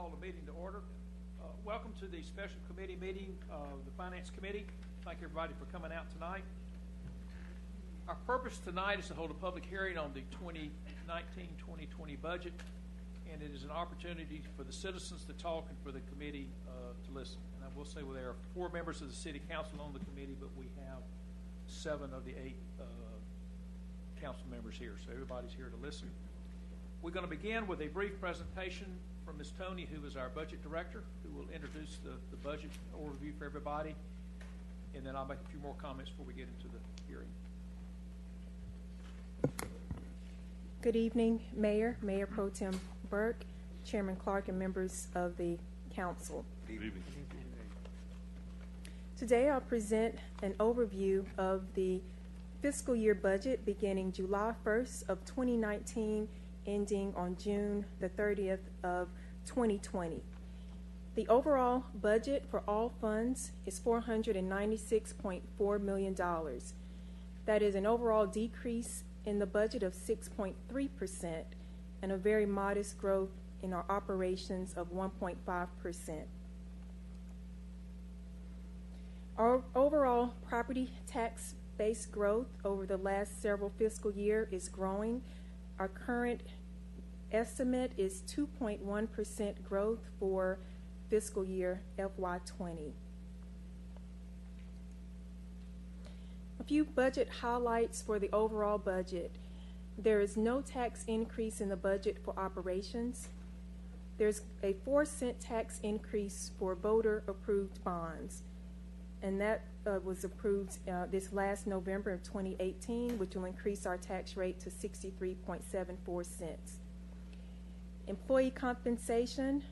call the meeting to order. Welcome to the special committee meeting of the Finance Committee. Thank everybody for coming out tonight. Our purpose tonight is to hold a public hearing on the 2019-2020 budget, and it is an opportunity for the citizens to talk and for the committee to listen. And I will say, well, there are 4 members of the City Council on the committee, but we have 7 of the 8 council members here, so everybody's here to listen. We're going to begin with a brief presentation from Ms. Tony, who is our budget director, who will introduce the budget overview for everybody, and then I'll make a few more comments before we get into the hearing. Good evening, Mayor Pro Tem Burke, Chairman Clark, and members of the council. Good evening. Today I'll present an overview of the fiscal year budget beginning July 1st of 2019, ending on June the 30th of 2020. The overall budget for all funds is $496.4 million. That is an overall decrease in the budget of 6.3% and a very modest growth in our operations of 1.5%. Our overall property tax base growth over the last several fiscal years is growing. Our current estimate is 2.1% growth for fiscal year FY20. A few budget highlights for the overall budget. There is no tax increase in the budget for operations. There's a 4-cent tax increase for voter-approved bonds, and that was approved this last November of 2018, which will increase our tax rate to 63.74 cents. Employee compensation,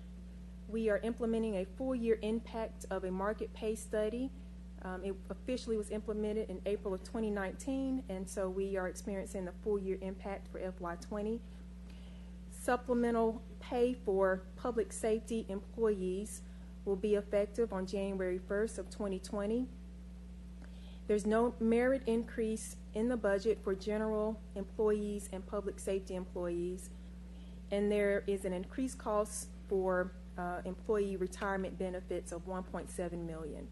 we are implementing a full-year impact of a market pay study. It officially was implemented in April of 2019, and so we are experiencing the full-year impact for FY20. Supplemental pay for public safety employees will be effective on January 1st of 2020. There's no merit increase in the budget for general employees and public safety employees, and there is an increased cost for employee retirement benefits of $1.7 million.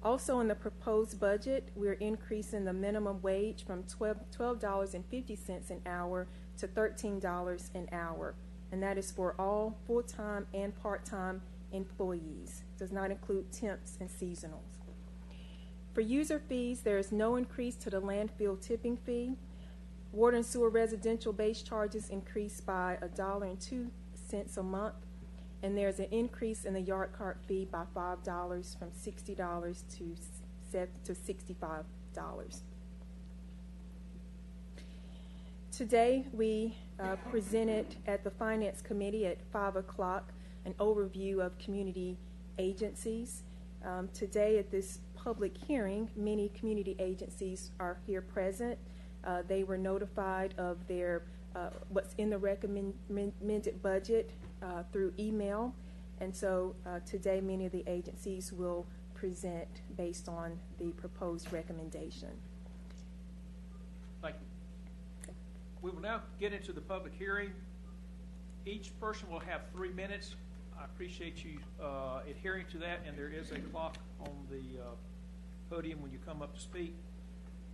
Also in the proposed budget, we're increasing the minimum wage from $12.50 an hour to $13 an hour, and that is for all full-time and part-time employees. It does not include temps and seasonals. For user fees, there is no increase to the landfill tipping fee. Water and sewer residential base charges increased by $1.02 a month, and there's an increase in the yard cart fee by $5 from $60 to $65. Today we presented at the Finance Committee at 5 o'clock an overview of community agencies. Today at this public hearing, many community agencies are here present. They were notified of their what's in the recommended budget through email, and so today many of the agencies will present based on the proposed recommendation. Thank you. We will now get into the public hearing. Each person will have 3 minutes. I appreciate you adhering to that, and there is a clock on the podium when you come up to speak.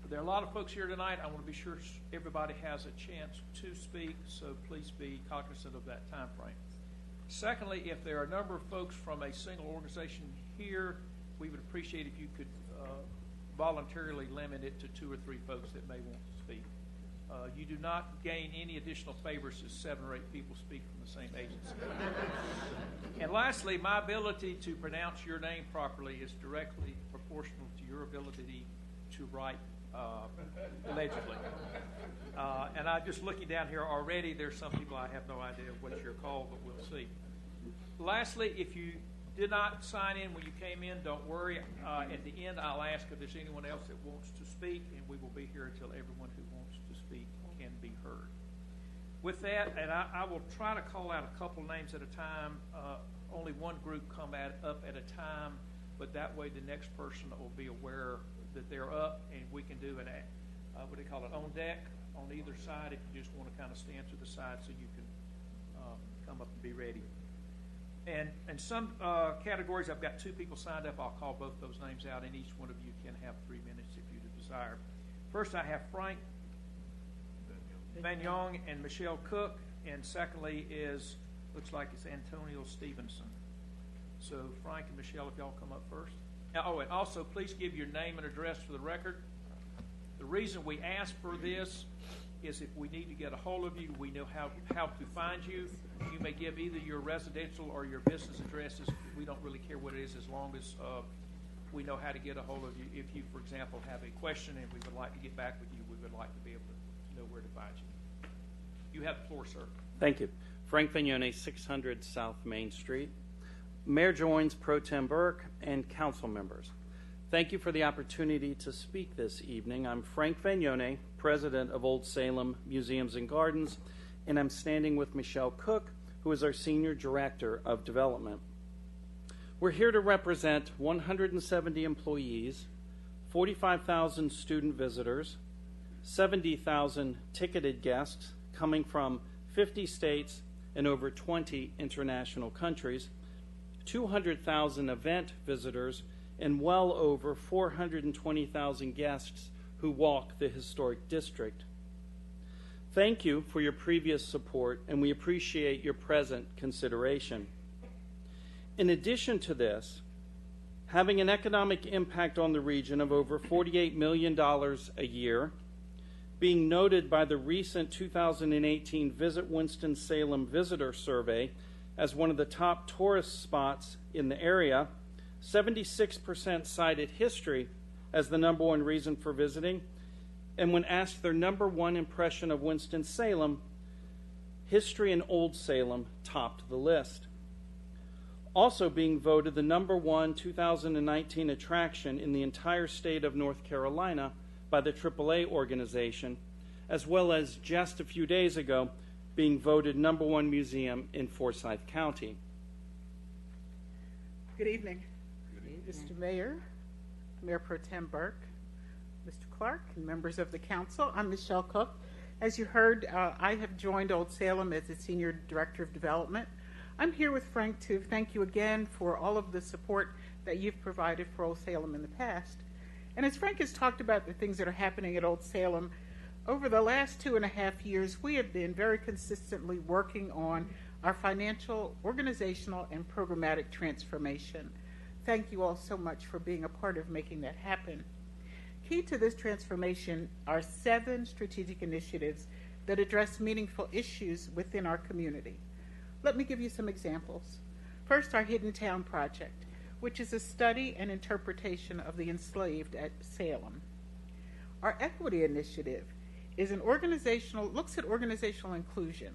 There are a lot of folks here tonight. I want to be sure everybody has a chance to speak, so please be cognizant of that time frame. Secondly, if there are a number of folks from a single organization here, we would appreciate if you could voluntarily limit it to 2 or 3 folks that may want to speak. You do not gain any additional favors as 7 or 8 people speak from the same agency. And lastly, my ability to pronounce your name properly is directly proportional to your ability to write legibly. And I'm just looking down here already, there's some people I have no idea what you're called, but we'll see. Lastly, if you did not sign in when you came in, don't worry. At the end, I'll ask if there's anyone else that wants to speak, and we will be here until everyone who wants to speak can be heard. With that, and I will try to call out a couple names at a time. Only one group come up at a time, but that way the next person will be aware that they're up, and we can do an what do they call it, on deck on either side if you just want to kind of stand to the side so you can come up and be ready. And some categories, I've got 2 people signed up. I'll call both those names out, and each one of you can have 3 minutes if you desire. First, I have Frank Van Yong and Michelle Cook, and secondly looks like it's Antonio Stevenson. So Frank and Michelle, if y'all come up first. Oh, and also please give your name and address for the record. The reason we ask for this is if we need to get a hold of you, we know how to find you. You may give either your residential or your business addresses. We don't really care what it is as long as we know how to get a hold of you. If you, for example, have a question and we would like to get back with you, we would like to be able to know where to find you. You have the floor, sir. Thank you. Frank Vignone, 600 South Main Street. Mayor Joins, Pro Tem Burke, and council members. Thank you for the opportunity to speak this evening. I'm Frank Vignone, president of Old Salem Museums and Gardens, and I'm standing with Michelle Cook, who is our senior director of development. We're here to represent 170 employees, 45,000 student visitors, 70,000 ticketed guests coming from 50 states and over 20 international countries, 200,000 event visitors, and well over 420,000 guests who walk the historic district. Thank you for your previous support, and we appreciate your present consideration. In addition to this, having an economic impact on the region of over $48 million a year, being noted by the recent 2018 Visit Winston-Salem Visitor Survey as one of the top tourist spots in the area, 76% cited history as the number one reason for visiting, and when asked their number one impression of Winston-Salem, history in Old Salem topped the list. Also being voted the number one 2019 attraction in the entire state of North Carolina by the AAA organization, as well as just a few days ago being voted number one museum in Forsyth County. Good evening. Mr. Mayor, Mayor Pro Tem Burke, Mr. Clark, and members of the council. I'm Michelle Cook. As you heard, I have joined Old Salem as the Senior Director of Development. I'm here with Frank to thank you again for all of the support that you've provided for Old Salem in the past. And as Frank has talked about the things that are happening at Old Salem, over the last 2.5 years, we have been very consistently working on our financial, organizational, and programmatic transformation. Thank you all so much for being a part of making that happen. Key to this transformation are 7 strategic initiatives that address meaningful issues within our community. Let me give you some examples. First, our Hidden Town Project, which is a study and interpretation of the enslaved at Salem. Our Equity Initiative is looks at organizational inclusion,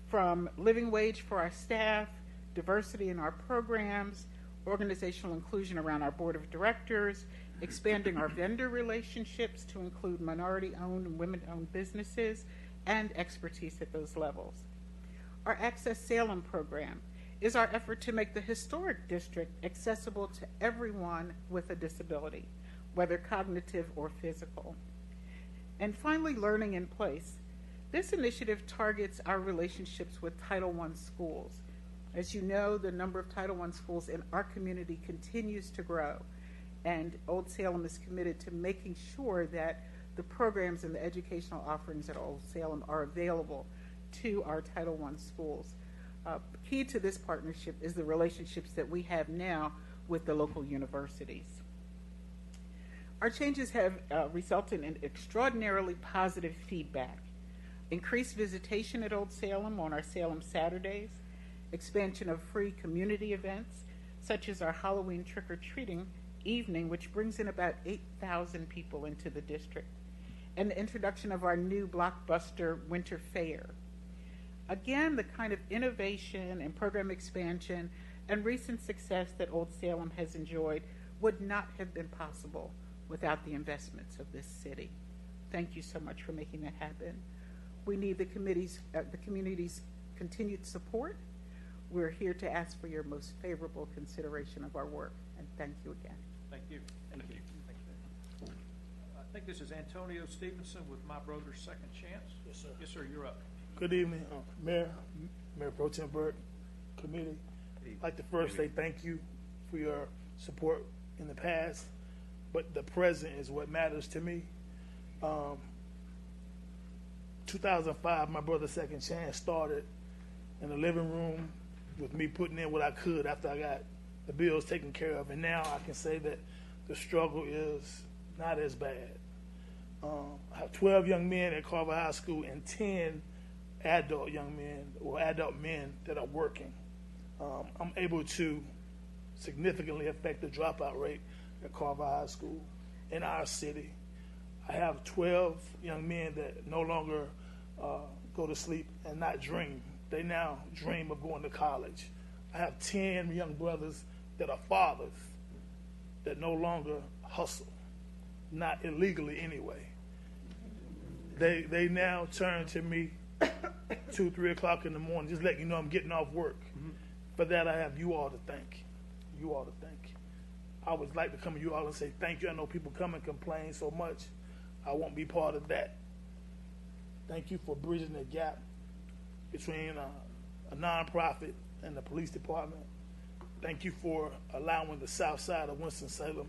from living wage for our staff, diversity in our programs, organizational inclusion around our board of directors, expanding our vendor relationships to include minority-owned and women-owned businesses, and expertise at those levels. Our Access Salem program is our effort to make the historic district accessible to everyone with a disability, whether cognitive or physical. And finally, Learning in Place. This initiative targets our relationships with Title I schools. As you know, the number of Title I schools in our community continues to grow, and Old Salem is committed to making sure that the programs and the educational offerings at Old Salem are available to our Title I schools. Key to this partnership is the relationships that we have now with the local universities. Our changes have resulted in extraordinarily positive feedback. Increased visitation at Old Salem on our Salem Saturdays, expansion of free community events, such as our Halloween trick-or-treating evening, which brings in about 8,000 people into the district, and the introduction of our new blockbuster winter fair. Again, the kind of innovation and program expansion and recent success that Old Salem has enjoyed would not have been possible without the investments of this city. Thank you so much for making that happen. We need the community's continued support. We're here to ask for your most favorable consideration of our work, and thank you again. Thank you. Thank you. I think this is Antonio Stevenson with My Brother's Second Chance. Yes, sir. Yes, sir, you're up. Good evening, Mayor Pro Tem Burke, committee. I'd like to first say thank you for your support in the past, but the present is what matters to me. 2005, my brother's Second Chance started in the living room with me putting in what I could after I got the bills taken care of, and now I can say that the struggle is not as bad. I have 12 young men at Carver High School and 10 adult young men or adult men that are working. I'm able to significantly affect the dropout rate at Carver High School in our city. I have 12 young men that no longer go to sleep and not dream. They now dream of going to college. I have 10 young brothers that are fathers that no longer hustle, not illegally anyway. They now turn to me 2, 3 o'clock in the morning, just letting you know I'm getting off work. For that, I have you all to thank. You all to thank. I would like to come to you all and say thank you. I know people come and complain so much. I won't be part of that. Thank you for bridging the gap between a nonprofit and the police department. Thank you for allowing the south side of Winston-Salem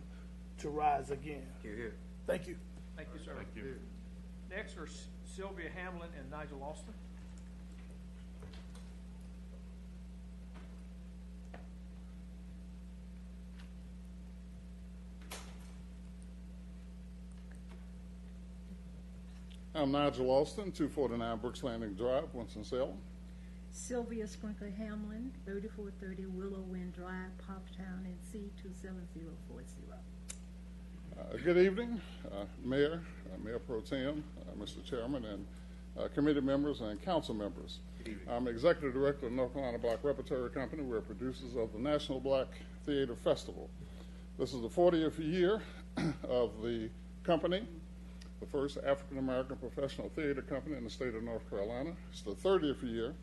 to rise again. Here. Thank you. Thank you, sir. Thank you. Next are Sylvia Hamlin and Nigel Austin. I'm Nigel Austin, 249 Brooks Landing Drive, Winston-Salem. Sylvia Sprinkler Hamlin, 3430 Willow Wind Drive, Poptown, NC 27040. Good evening, Mayor, Mayor Pro Tem, Mr. Chairman, and committee members and council members. I'm Executive Director of North Carolina Black Repertory Company. We're producers of the National Black Theater Festival. This is the 40th year of the company, the first African-American professional theater company in the state of North Carolina. It's the 30th year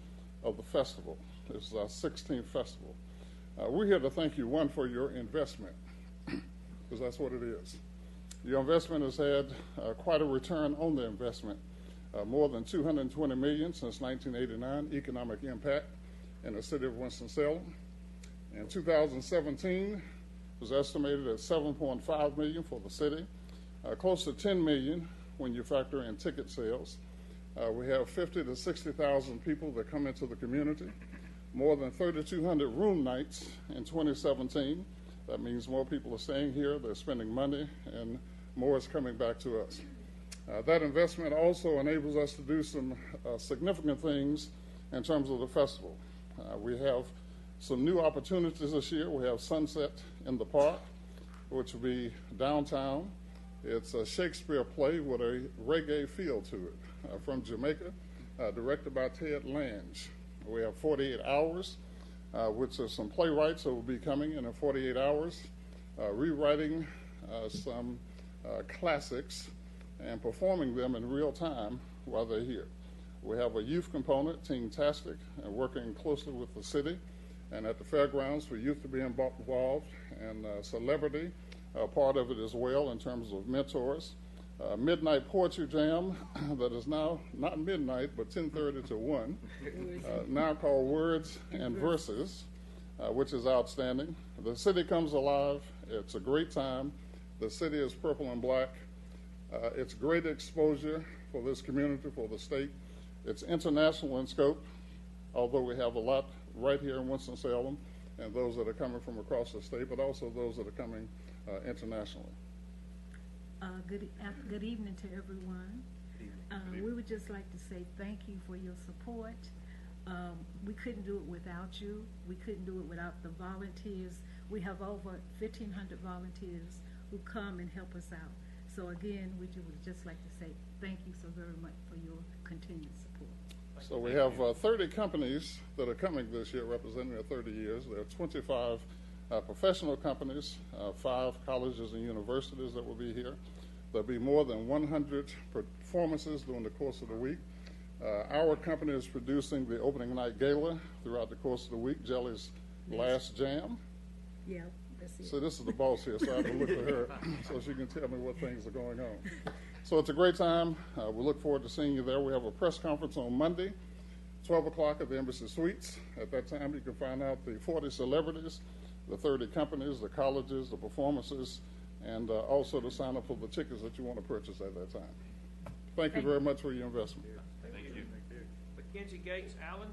of the festival. This is our 16th festival. We're here to thank you, one, for your investment, because that's what it is. Your investment has had quite a return on the investment, more than $220 million since 1989, economic impact in the city of Winston-Salem. In 2017, it was estimated at $7.5 million for the city, close to $10 million when you factor in ticket sales. We have 50 to 60,000 people that come into the community, more than 3,200 room nights in 2017. That means more people are staying here, they're spending money, and more is coming back to us. That investment also enables us to do some significant things in terms of the festival. We have some new opportunities this year. We have Sunset in the Park, which will be downtown. It's a Shakespeare play with a reggae feel to it, from Jamaica, directed by Ted Lange. We have 48 Hours, which are some playwrights that will be coming in 48 hours, rewriting some classics and performing them in real time while they're here. We have a youth component, Teen-tastic, and working closely with the city and at the fairgrounds for youth to be involved, and celebrity, part of it as well in terms of mentors. Midnight Poetry Jam that is now not midnight but 10:30 to 1, now called Words and Verses, which is outstanding. The city comes alive. It's a great time. The city is purple and black. It's great exposure for this community, for the state. It's international in scope, although we have a lot right here in Winston-Salem and those that are coming from across the state, but also those that are coming internationally. Good evening to everyone. We would just like to say thank you for your support. We couldn't do it without you. We couldn't do it without the volunteers. We have over 1,500 volunteers who come and help us out. So again, we would just like to say thank you so very much for your continued support. So we have 30 companies that are coming this year representing their 30 years. There are 25 professional companies, 5 colleges and universities that will be here. There'll be more than 100 performances during the course of the week. Our company is producing the opening night gala throughout the course of the week, Jelly's Last Jam. Yeah, that's it. So this is the boss here, so I have to look at her so she can tell me what things are going on. So it's a great time. We look forward to seeing you there. We have a press conference on Monday, 12 o'clock at the Embassy Suites. At that time, you can find out the 40 celebrities, the 30 companies, the colleges, the performances, and also to sign up for the tickets that you want to purchase at that time. Thank you very much for your investment. Thank you. Mackenzie Gates Allen.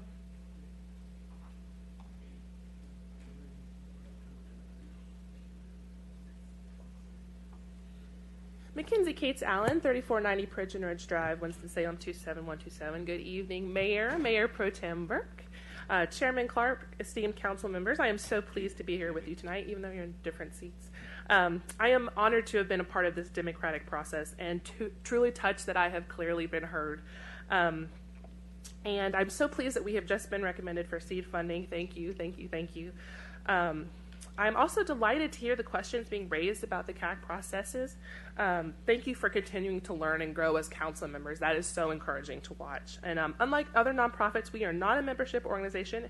Mackenzie Cates Allen, 3490 Pigeon Ridge Drive, Winston-Salem 27127. Good evening, Mayor Pro Tem Burke, Chairman Clark, esteemed council members. I am so pleased to be here with you tonight, even though you're in different seats. I am honored to have been a part of this democratic process and truly touched that I have clearly been heard. And I'm so pleased that we have just been recommended for seed funding. Thank you, thank you, thank you. I'm also delighted to hear the questions being raised about the CAC processes. Thank you for continuing to learn and grow as council members. That is so encouraging to watch. And unlike other nonprofits, we are not a membership organization,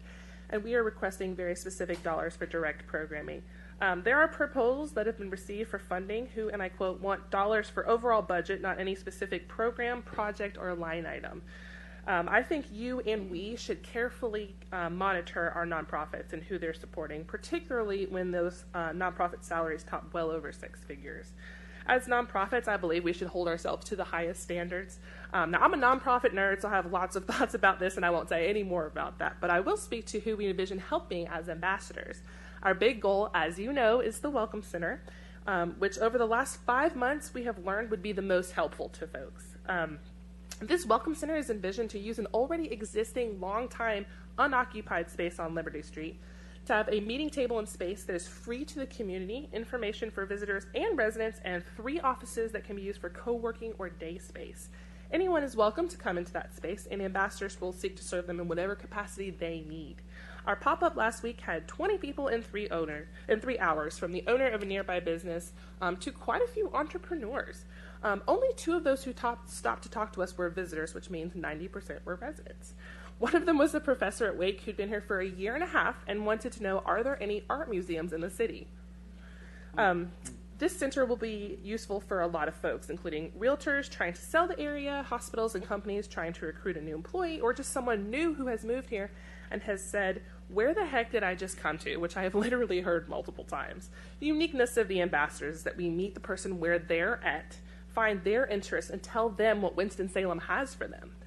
and we are requesting very specific dollars for direct programming. There are proposals that have been received for funding who, and I quote, want dollars for overall budget, not any specific program, project, or line item. I think you and we should carefully monitor our nonprofits and who they're supporting, particularly when those nonprofit salaries top well over 6 figures. As nonprofits, I believe we should hold ourselves to the highest standards. Now, I'm a nonprofit nerd, so I have lots of thoughts about this, and I won't say any more about that, but I will speak to who we envision helping as ambassadors. Our big goal, as you know, is the Welcome Center, which over the last 5 months we have learned would be the most helpful to folks. This Welcome Center is envisioned to use an already existing, long-time, unoccupied space on Liberty Street to have a meeting table and space that is free to the community, information for visitors and residents, and 3 offices that can be used for co-working or day space. Anyone is welcome to come into that space, and ambassadors will seek to serve them in whatever capacity they need. Our pop-up last week had 20 people in 3 hours, from the owner of a nearby business to quite a few entrepreneurs. Only 2 of those who stopped to talk to us were visitors, which means 90% were residents. One of them was a professor at Wake who'd been here for a year and a half and wanted to know, are there any art museums in the city? This center will be useful for a lot of folks, including realtors trying to sell the area, hospitals and companies trying to recruit a new employee, or just someone new who has moved here and has said, where the heck did I just come to? Which I have literally heard multiple times. The uniqueness of the ambassadors is that we meet the person where they're at, find their interests, and tell them what Winston-Salem has for them.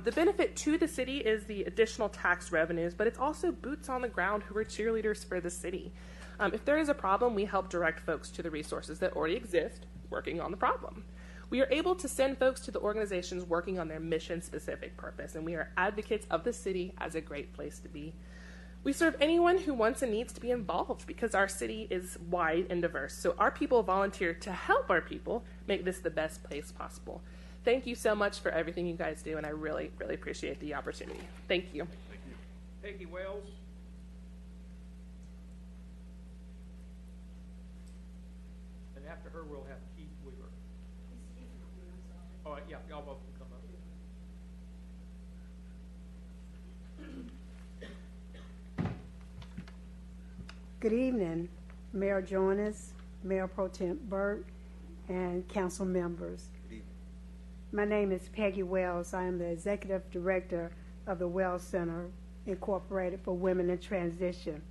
The benefit to the city is the additional tax revenues, but it's also boots on the ground who are cheerleaders for the city. If there is a problem, we help direct folks to the resources that already exist working on the problem. We are able to send folks to the organizations working on their mission-specific purpose, and we are advocates of the city as a great place to be. We serve anyone who wants and needs to be involved because our city is wide and diverse. So our people volunteer to help our people make this the best place possible. Thank you so much for everything you guys do, and I really, really appreciate the opportunity. Thank you. Thank you. Peggy Wells. And after her, we'll have Keith Weaver. All right, yeah, y'all both can come up. Good evening, Mayor Jonas, Mayor Pro Tem Burke, and council members. My name is Peggy Wells. I am the Executive Director of the Wells Center Incorporated for Women in Transition.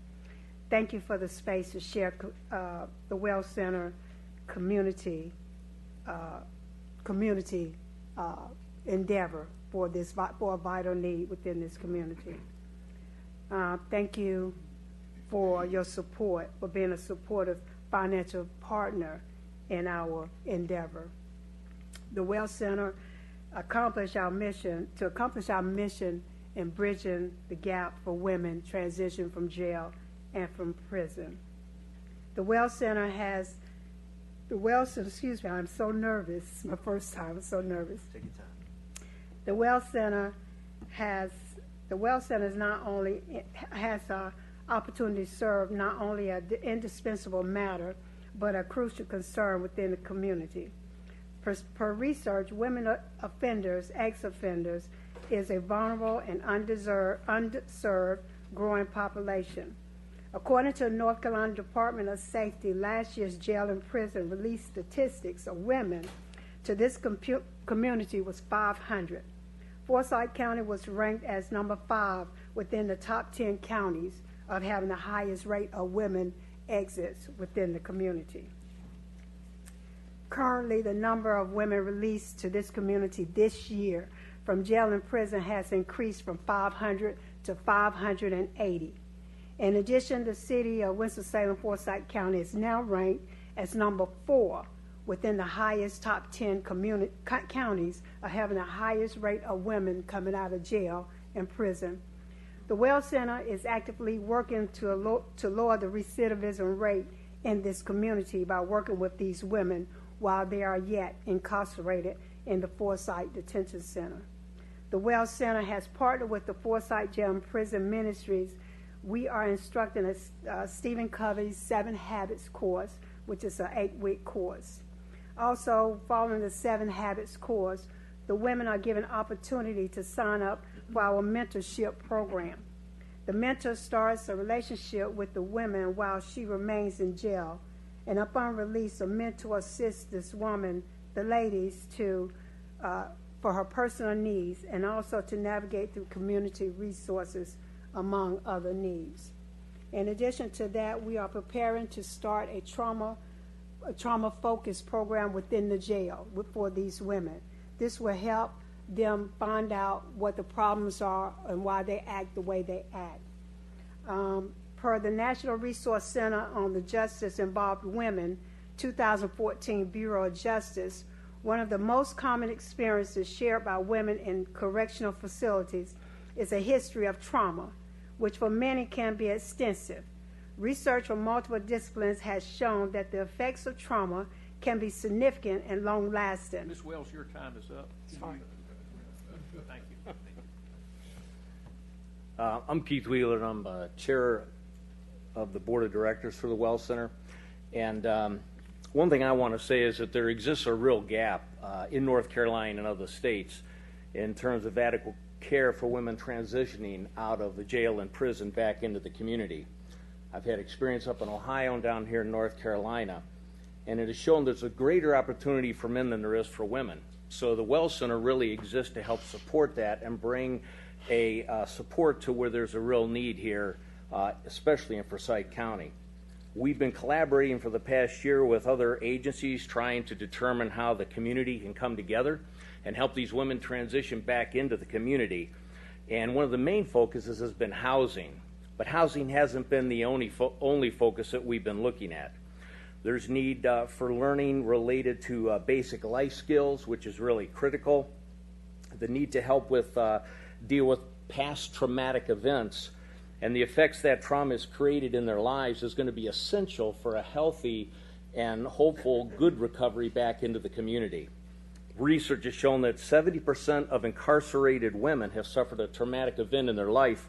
Thank you for the space to share the Wells Center community endeavor for a vital need within this community. Thank you for your support, for being a supportive financial partner in our endeavor. The Wells Center to accomplish our mission in bridging the gap for women transition from jail and from prison. The Wells Center I'm so nervous. It's my first time, I'm so nervous. Take your time. The Wells Center has an opportunity to serve not only an indispensable matter, but a crucial concern within the community. Per research, women offenders, ex-offenders, is a vulnerable and underserved growing population. According to the North Carolina Department of Safety, last year's jail and prison released statistics of women to this community was 500. Forsyth County was ranked as number 5 within the top 10 counties of having the highest rate of women exits within the community. Currently, the number of women released to this community this year from jail and prison has increased from 500 to 580. In addition, the city of Winston-Salem, Forsyth County is now ranked as number 4 within the highest top 10 counties of having the highest rate of women coming out of jail and prison. The Well Center is actively working to lower the recidivism rate in this community by working with these women while they are yet incarcerated in the Forsyth Detention Center. The Well Center has partnered with the Forsyth Jail and Prison Ministries. We are instructing Stephen Covey's 7 Habits course, which is an 8-week course. Also, following the 7 Habits course, the women are given opportunity to sign up for our mentorship program. The mentor starts a relationship with the woman while she remains in jail, and upon release, a mentor assists this woman, the ladies, for her personal needs and also to navigate through community resources, among other needs. In addition to that, we are preparing to start a trauma-focused program within the jail for these women. This will help them find out what the problems are and why they act the way they act. Per the National Resource Center on the Justice Involved Women 2014 Bureau of Justice, one of the most common experiences shared by women in correctional facilities is a history of trauma, which for many can be extensive. Research from multiple disciplines has shown that the effects of trauma can be significant and long-lasting. Ms. Wells, your time is up. Sorry. Thank you. I'm Keith Wheeler, and I'm chair of the board of directors for the Well Center. And one thing I want to say is that there exists a real gap in North Carolina and other states in terms of adequate care for women transitioning out of the jail and prison back into the community. I've had experience up in Ohio and down here in North Carolina, and it has shown there's a greater opportunity for men than there is for women. So the Well Center really exists to help support that and bring a support to where there's a real need here, especially in Forsyth County. We've been collaborating for the past year with other agencies trying to determine how the community can come together and help these women transition back into the community. And one of the main focuses has been housing. But housing hasn't been the only focus that we've been looking at. There's need for learning related to basic life skills, which is really critical. The need to help with deal with past traumatic events and the effects that trauma has created in their lives is going to be essential for a healthy and hopeful good recovery back into the community. Research has shown that 70% of incarcerated women have suffered a traumatic event in their life,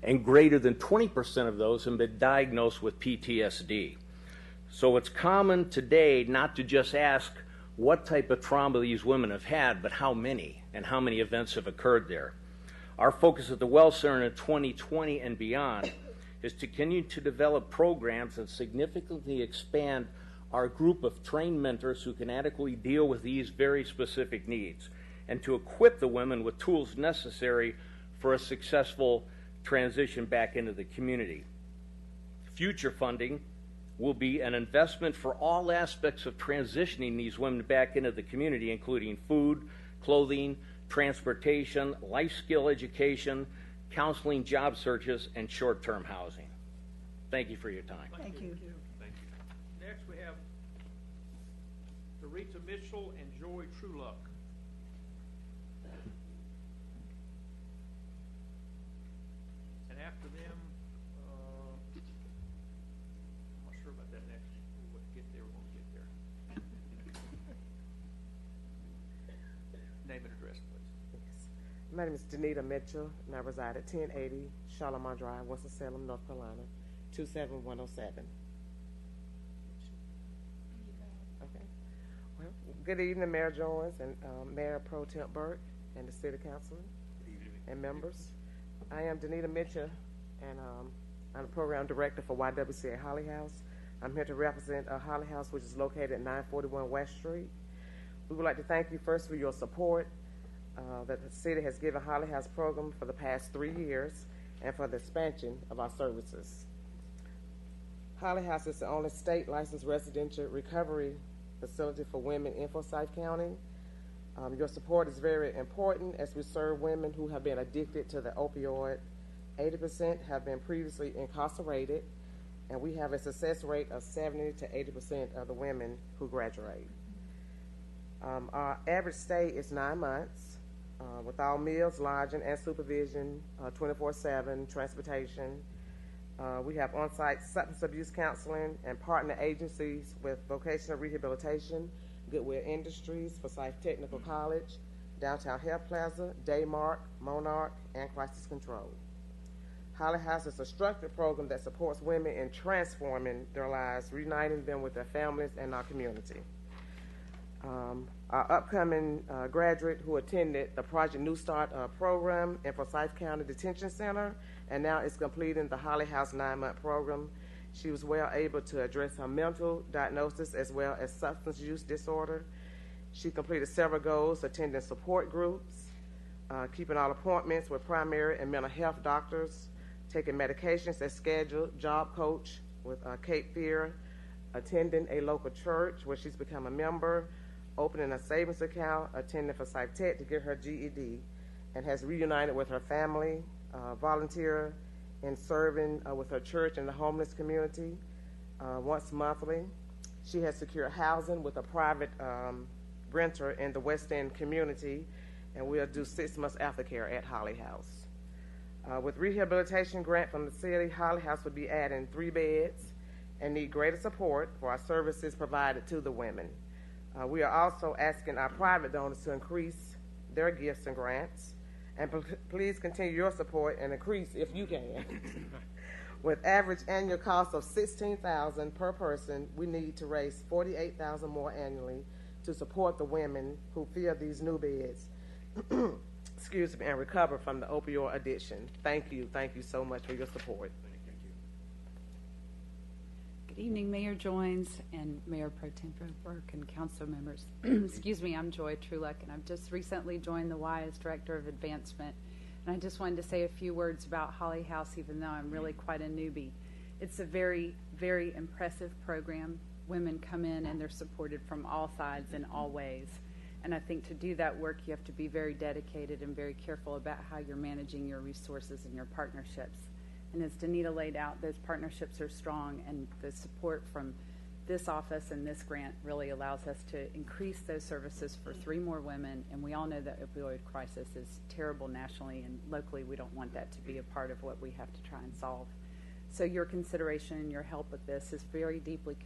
and greater than 20% of those have been diagnosed with PTSD. So it's common today not to just ask what type of trauma these women have had, but how many and how many events have occurred there. Our focus at the Well Center in 2020 and beyond is to continue to develop programs that significantly expand our group of trained mentors who can adequately deal with these very specific needs and to equip the women with tools necessary for a successful transition back into the community. Future funding will be an investment for all aspects of transitioning these women back into the community, including food, clothing, transportation, life skill education, counseling, job searches, and short-term housing. Thank you for your time. Thank you. Thank you. Next, we have Dorita Mitchell and Joy Trueluck. And after them, I'm not sure about that next. We'll get there, we won't get there. Name and address, please. My name is Danita Mitchell, and I reside at 1080 Charlemont Drive, Winston-Salem, North Carolina, 27107. Okay. Well, good evening, Mayor Jones and Mayor Pro Tem Burke and the City Council and members. I am Danita Mitchell, and I'm the Program Director for YWCA Holly House. I'm here to represent Holly House, which is located at 941 West Street. We would like to thank you first for your support that the city has given Holly House program for the past 3 years and for the expansion of our services. Holly House is the only state licensed residential recovery facility for women in Forsyth County. Your support is very important as we serve women who have been addicted to the opioid. 80% have been previously incarcerated, and we have a success rate of 70 to 80% of the women who graduate. Our average stay is 9 months, with all meals, lodging, and supervision, 24/7 transportation. We have on-site substance abuse counseling and partner agencies with vocational rehabilitation, Goodwill Industries, Forsyth Technical College, Downtown Health Plaza, Daymark, Monarch, and Crisis Control. Holly House is a structured program that supports women in transforming their lives, reuniting them with their families and our community. Our upcoming graduate who attended the Project New Start program in Forsyth County Detention Center and now is completing the Holly House 9-month program. She was well able to address her mental diagnosis as well as substance use disorder. She completed several goals, attending support groups, keeping all appointments with primary and mental health doctors, taking medications as scheduled, job coach with Cape Fear, attending a local church where she's become a member, opening a savings account, attending Forsyth Tech to get her GED, and has reunited with her family, volunteer in serving with her church in the homeless community once monthly. She has secured housing with a private renter in the West End community, and we'll do 6 months aftercare at Holly House. With rehabilitation grant from the city, Holly House will be adding 3 beds and need greater support for our services provided to the women. We are also asking our private donors to increase their gifts and grants. And please continue your support and increase if you can. With average annual cost of $16,000 per person, we need to raise $48,000 more annually to support the women who fill these new beds, excuse me, and recover from the opioid addiction. Thank you so much for your support. Good evening, Mayor Joins and Mayor Pro Tem Burke and council members. Excuse me, I'm Joy Trueluck, and I've just recently joined the Y as Director of Advancement. And I just wanted to say a few words about Holly House, even though I'm really quite a newbie. It's a very, very impressive program. Women come in and they're supported from all sides in all ways. And I think to do that work, you have to be very dedicated and very careful about how you're managing your resources and your partnerships. And as Danita laid out, those partnerships are strong, and the support from this office and this grant really allows us to increase those services for 3 more women. And we all know that opioid crisis is terrible nationally, and locally we don't want that to be a part of what we have to try and solve. So your consideration and your help with this is very deeply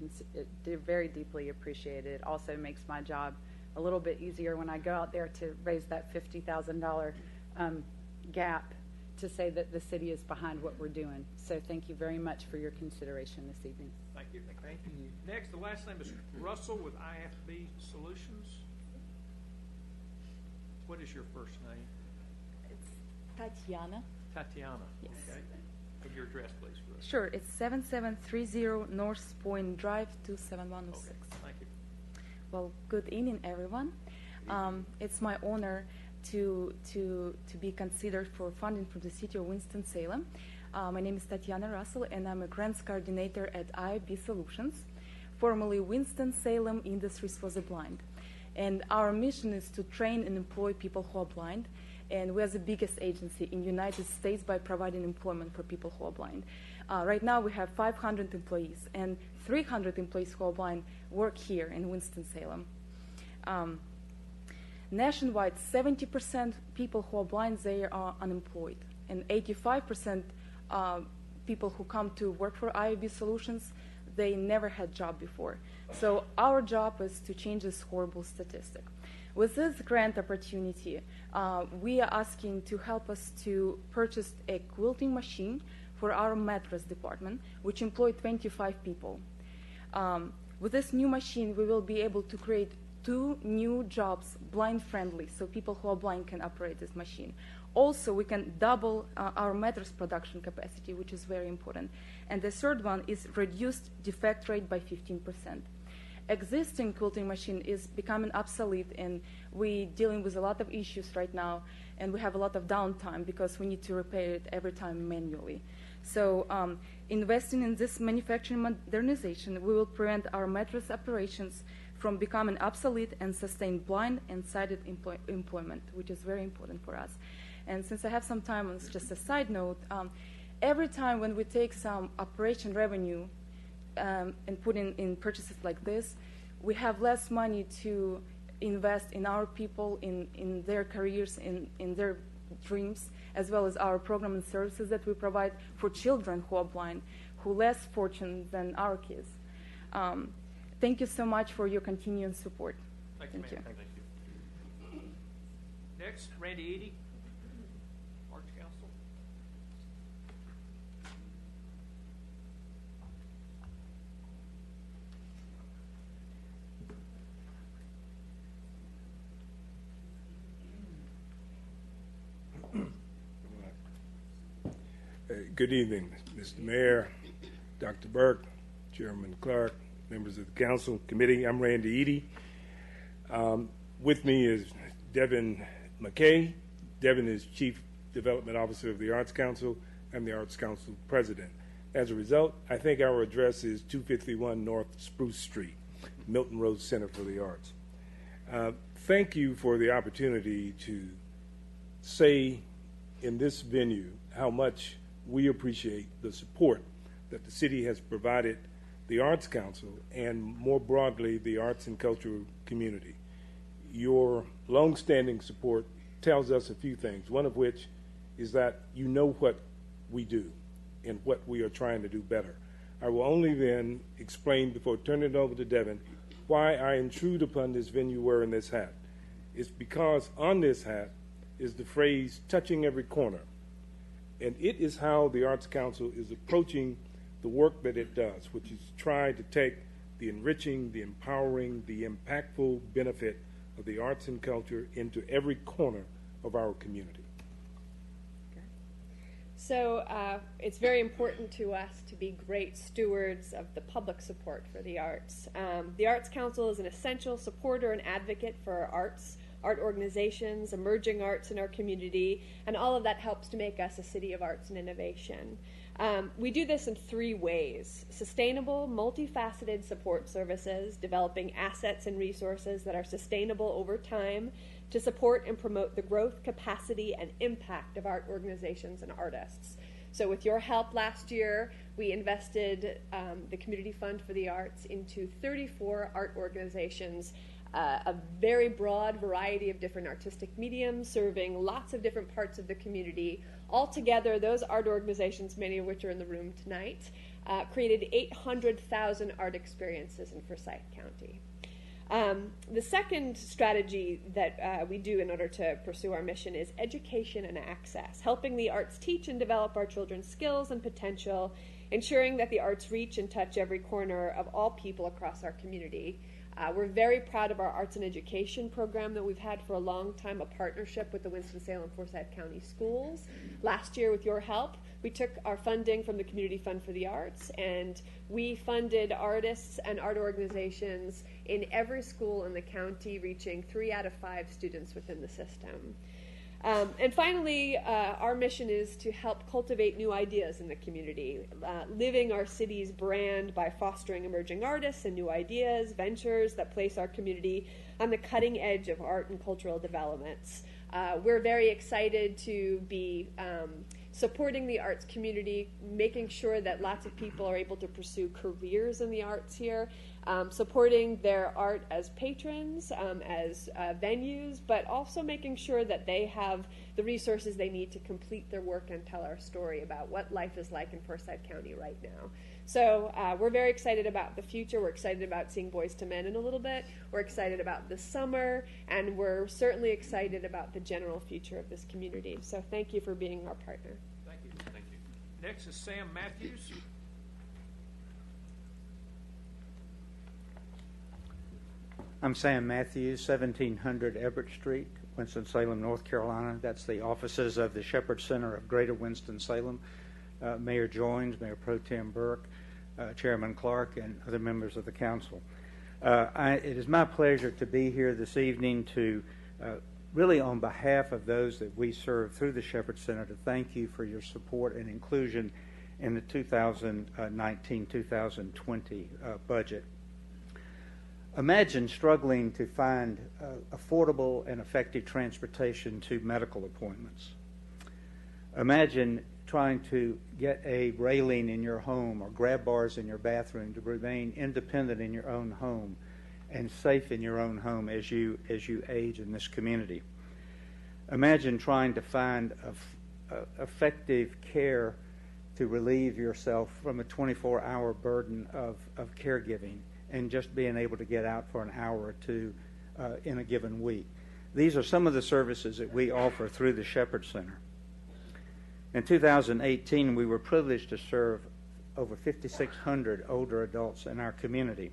appreciated. It also makes my job a little bit easier when I go out there to raise that $50,000 gap to say that the city is behind what we're doing. So thank you very much for your consideration this evening. Thank you. Thank you. Next, the last name is Russell with IFB Solutions. What is your first name? It's Tatiana. Tatiana. Yes. Okay. And your address, please, for us. Sure. It's 7730 North Point Drive, 27106. Okay. Thank you. Well, good evening, everyone. It's my honor to be considered for funding from the city of Winston-Salem. My name is Tatiana Russell, and I'm a grants coordinator at IFB Solutions, formerly Winston-Salem Industries for the Blind. And our mission is to train and employ people who are blind. And we're the biggest agency in the United States by providing employment for people who are blind. Right now we have 500 employees, and 300 employees who are blind work here in Winston-Salem. Nationwide, 70% people who are blind, they are unemployed, and 85% people who come to work for IFB Solutions, they never had a job before. So our job is to change this horrible statistic. With this grant opportunity, we are asking to help us to purchase a quilting machine for our mattress department, which employed 25 people. With this new machine, we will be able to create 2 new jobs, blind-friendly, so people who are blind can operate this machine. Also, we can double our mattress production capacity, which is very important. And the third one is reduced defect rate by 15%. existing quilting machine is becoming obsolete, and we dealing with a lot of issues right now, and we have a lot of downtime because we need to repair it every time manually. So investing in this manufacturing modernization, we will prevent our mattress operations from becoming obsolete and sustain blind and sighted employment, which is very important for us. And since I have some time, it's just a side note, every time when we take some operation revenue and put in purchases like this, we have less money to invest in our people, in their careers, in their dreams, as well as our program and services that we provide for children who are blind, who less fortunate than our kids. Thank you so much for your continued support. Thank you, ma'am. Thank you. Next, Randy Eady, Arts Council. Good evening, Mr. Mayor, Dr. Burke, Chairman Clark, members of the council committee. I'm Randy Eady. With me is Devin McKay. Devin is Chief Development Officer of the Arts Council. I'm the Arts Council President. As a result, I think our address is 251 North Spruce Street, Milton Road Center for the Arts. Thank you for the opportunity to say in this venue how much we appreciate the support that the city has provided the Arts Council and more broadly the arts and cultural community. Your longstanding support tells us a few things, one of which is that you know what we do and what we are trying to do better. I will only then explain before turning it over to Devin why I intrude upon this venue wearing this hat. It's because on this hat is the phrase touching every corner. And it is how the Arts Council is approaching the work that it does, which is try to take the enriching, the empowering, the impactful benefit of the arts and culture into every corner of our community. So it's very important to us to be great stewards of the public support for the arts. The Arts Council is an essential supporter and advocate for arts, art organizations, emerging arts in our community, and all of that helps to make us a city of arts and innovation. We do this in three ways: sustainable, multifaceted support services, developing assets and resources that are sustainable over time to support and promote the growth, capacity, and impact of art organizations and artists. So with your help last year, we invested the Community Fund for the Arts into 34 art organizations, a very broad variety of different artistic mediums, serving lots of different parts of the community. Altogether, those art organizations, many of which are in the room tonight, created 800,000 art experiences in Forsyth County. The second strategy that we do in order to pursue our mission is education and access, helping the arts teach and develop our children's skills and potential, ensuring that the arts reach and touch every corner of all people across our community. We're very proud of our arts and education program that we've had for a long time, a partnership with the Winston-Salem Forsyth County Schools. Last year, with your help, we took our funding from the Community Fund for the Arts, and we funded artists and art organizations in every school in the county, reaching 3 out of 5 students within the system. And finally, our mission is to help cultivate new ideas in the community, living our city's brand by fostering emerging artists and new ideas, ventures that place our community on the cutting edge of art and cultural developments. We're very excited to be supporting the arts community, making sure that lots of people are able to pursue careers in the arts here, supporting their art as patrons, as venues, but also making sure that they have the resources they need to complete their work and tell our story about what life is like in Forsyth County right now. So we're very excited about the future. We're excited about seeing Boys to Men in a little bit. We're excited about the summer, and we're certainly excited about the general future of this community. So thank you for being our partner. Thank you. Thank you. Next is Sam Matthews. I'm Sam Matthews, 1700 Everett Street, Winston-Salem, North Carolina. That's the offices of the Shepherd Center of Greater Winston-Salem. Mayor Joines, Mayor Pro Tem Burke, Chairman Clark, and other members of the council. It is my pleasure to be here this evening to really on behalf of those that we serve through the Shepherd Center to thank you for your support and inclusion in the 2019-2020 budget. Imagine struggling to find affordable and effective transportation to medical appointments. Imagine trying to get a railing in your home or grab bars in your bathroom to remain independent in your own home and safe in your own home as you age in this community. Imagine trying to find effective care to relieve yourself from a 24-hour burden of caregiving and just being able to get out for an hour or two in a given week. These are some of the services that we offer through the Shepherd Center. In 2018, we were privileged to serve over 5,600 older adults in our community.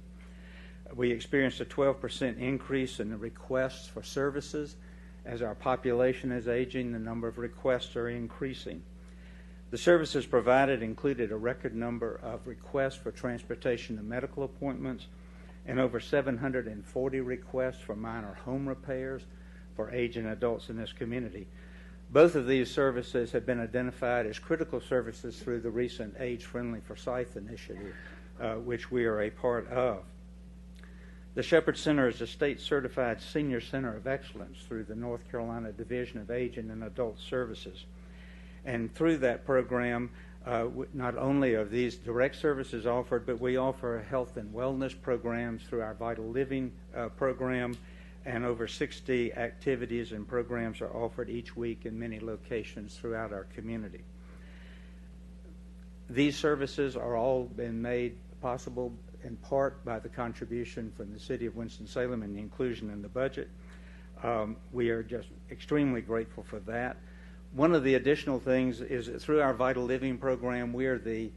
We experienced a 12% increase in the requests for services. As our population is aging, the number of requests are increasing. The services provided included a record number of requests for transportation to medical appointments and over 740 requests for minor home repairs for aging adults in this community. Both of these services have been identified as critical services through the recent Age Friendly for Sight initiative, which we are a part of. The Shepherd Center is a state-certified senior center of excellence through the North Carolina Division of Aging and Adult Services. And through that program, not only are these direct services offered, but we offer health and wellness programs through our Vital Living program, and over 60 activities and programs are offered each week in many locations throughout our community. These services are all been made possible in part by the contribution from the City of Winston-Salem and the inclusion in the budget. We are just extremely grateful for that. One of the additional things is that through our Vital Living program, we are the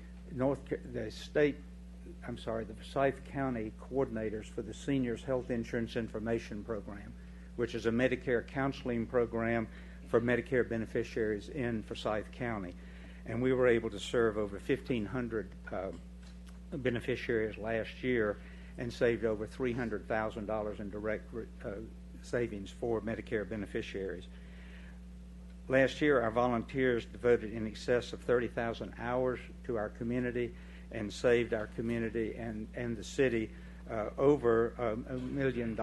Forsyth County coordinators for the Seniors Health Insurance Information Program, which is a Medicare counseling program for Medicare beneficiaries in Forsyth County. And we were able to serve over 1,500 beneficiaries last year and saved over $300,000 in direct savings for Medicare beneficiaries. Last year, our volunteers devoted in excess of 30,000 hours to our community and saved our community and the city over $1 million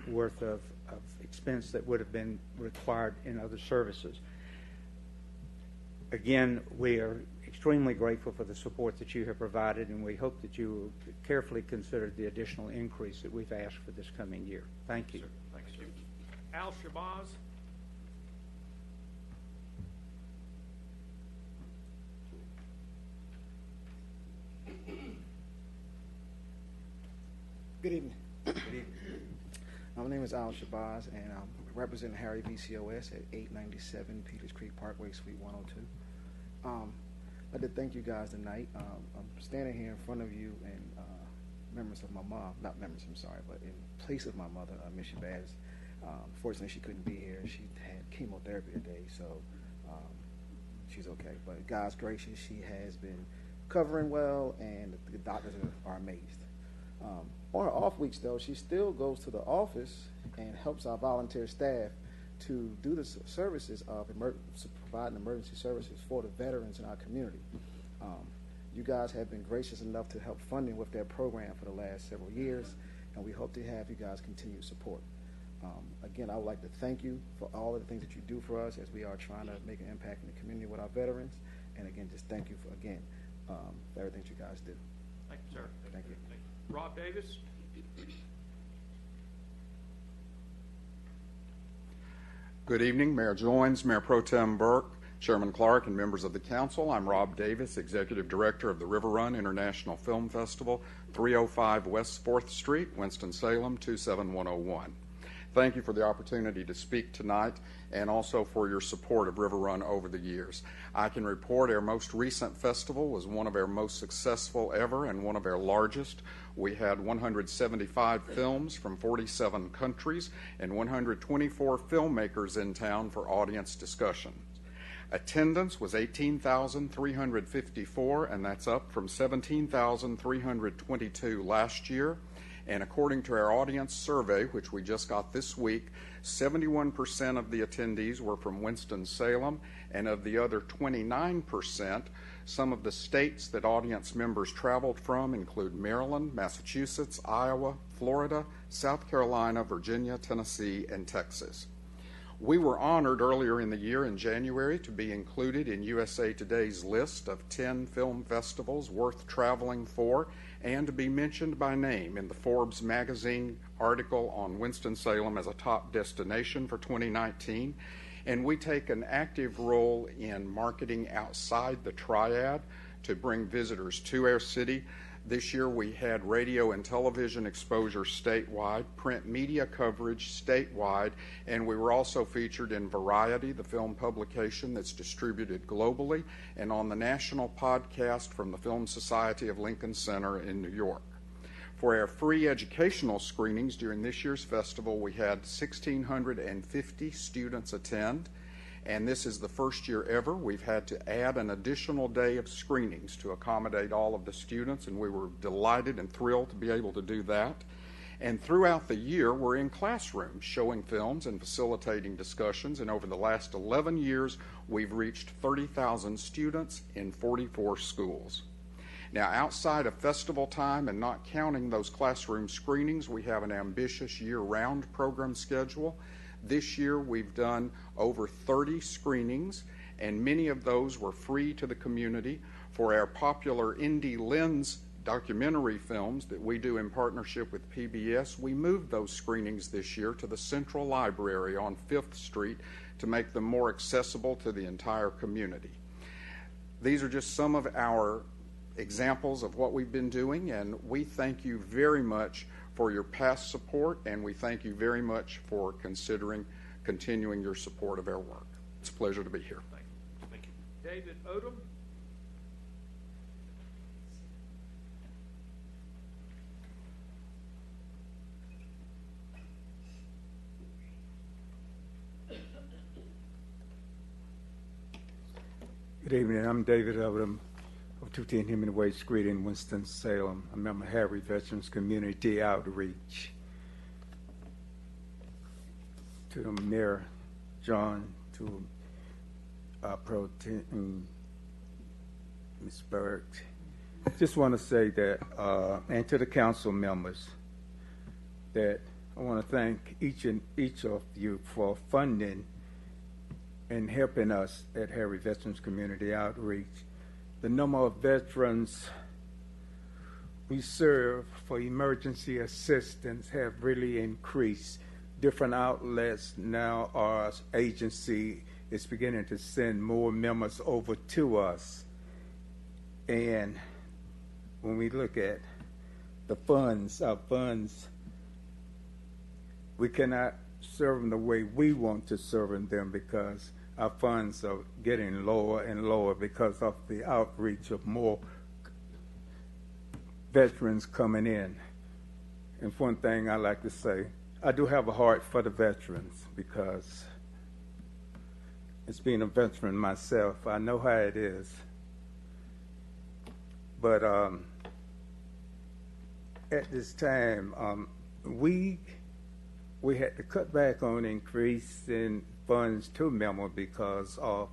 worth of expense that would have been required in other services. Again, we are extremely grateful for the support that you have provided, and we hope that you will carefully consider the additional increase that we've asked for this coming year. Thank you. Thank you. Al Shabazz. Good evening. Good evening. My name is Al Shabazz, and I'm representing Harry VCOS at 897 Peters Creek Parkway, Suite 102. I'd like to thank you guys tonight. I'm standing here in front of you and members of my mom, not members, I'm sorry, but in place of my mother, Miss Shabazz. Fortunately, she couldn't be here. She had chemotherapy today, so she's okay. But God's gracious, she has been recovering well, and the doctors are amazed. On her off weeks, though, she still goes to the office and helps our volunteer staff to do the services of providing emergency services for the veterans in our community. You guys have been gracious enough to help funding with that program for the last several years, and we hope to have you guys continued support. Again, I would like to thank you for all of the things that you do for us as we are trying to make an impact in the community with our veterans. And again, just thank you for everything that you guys do. Thank you, sir. Thank you. Rob Davis. Good evening, Mayor Joines, Mayor Pro Tem Burke, Chairman Clark, and members of the council. I'm Rob Davis, Executive Director of the River Run International Film Festival, 305 West 4th Street, Winston-Salem, 27101. Thank you for the opportunity to speak tonight and also for your support of River Run over the years. I can report our most recent festival was one of our most successful ever and one of our largest. We had 175 films from 47 countries and 124 filmmakers in town for audience discussion. Attendance was 18,354, and that's up from 17,322 last year. And according to our audience survey, which we just got this week, 71% of the attendees were from Winston-Salem, and of the other 29%, some of the states that audience members traveled from include Maryland, Massachusetts, Iowa, Florida, South Carolina, Virginia, Tennessee, and Texas. We were honored earlier in the year in January to be included in USA Today's list of 10 film festivals worth traveling for and to be mentioned by name in the Forbes magazine article on Winston-Salem as a top destination for 2019. And we take an active role in marketing outside the triad to bring visitors to our city. This year we had radio and television exposure statewide, print media coverage statewide, and we were also featured in Variety, the film publication that's distributed globally, and on the national podcast from the Film Society of Lincoln Center in New York. For our free educational screenings during this year's festival, we had 1,650 students attend. And this is the first year ever we've had to add an additional day of screenings to accommodate all of the students, and we were delighted and thrilled to be able to do that. And throughout the year, we're in classrooms showing films and facilitating discussions, and over the last 11 years, we've reached 30,000 students in 44 schools. Now, outside of festival time and not counting those classroom screenings, we have an ambitious year-round program schedule. This year we've done over 30 screenings, and many of those were free to the community. For our popular Indie Lens documentary films that we do in partnership with PBS, we moved those screenings this year to the Central Library on 5th Street to make them more accessible to the entire community. These are just some of our examples of what we've been doing, and we thank you very much for your past support, and we thank you very much for considering continuing your support of our work. It's a pleasure to be here. Thank you. David Odom. Good evening. I'm David Odom of 210 Hemingway Street in Winston-Salem. I'm a member of Harry Veterans Community Outreach. To Mayor John, to Pro Tem Ms. Burke, just want to say that, and to the council members, that I want to thank each of you for funding and helping us at Harry Veterans Community Outreach. The number of veterans we serve for emergency assistance have really increased. Different outlets now, our agency is beginning to send more members over to us. And when we look at the funds, our funds, we cannot serve them the way we want to serve them because our funds are getting lower and lower because of the outreach of more veterans coming in. And one thing I like to say, I do have a heart for the veterans because it's being a veteran myself. I know how it is. But at this time, we had to cut back on increasing funds to members because of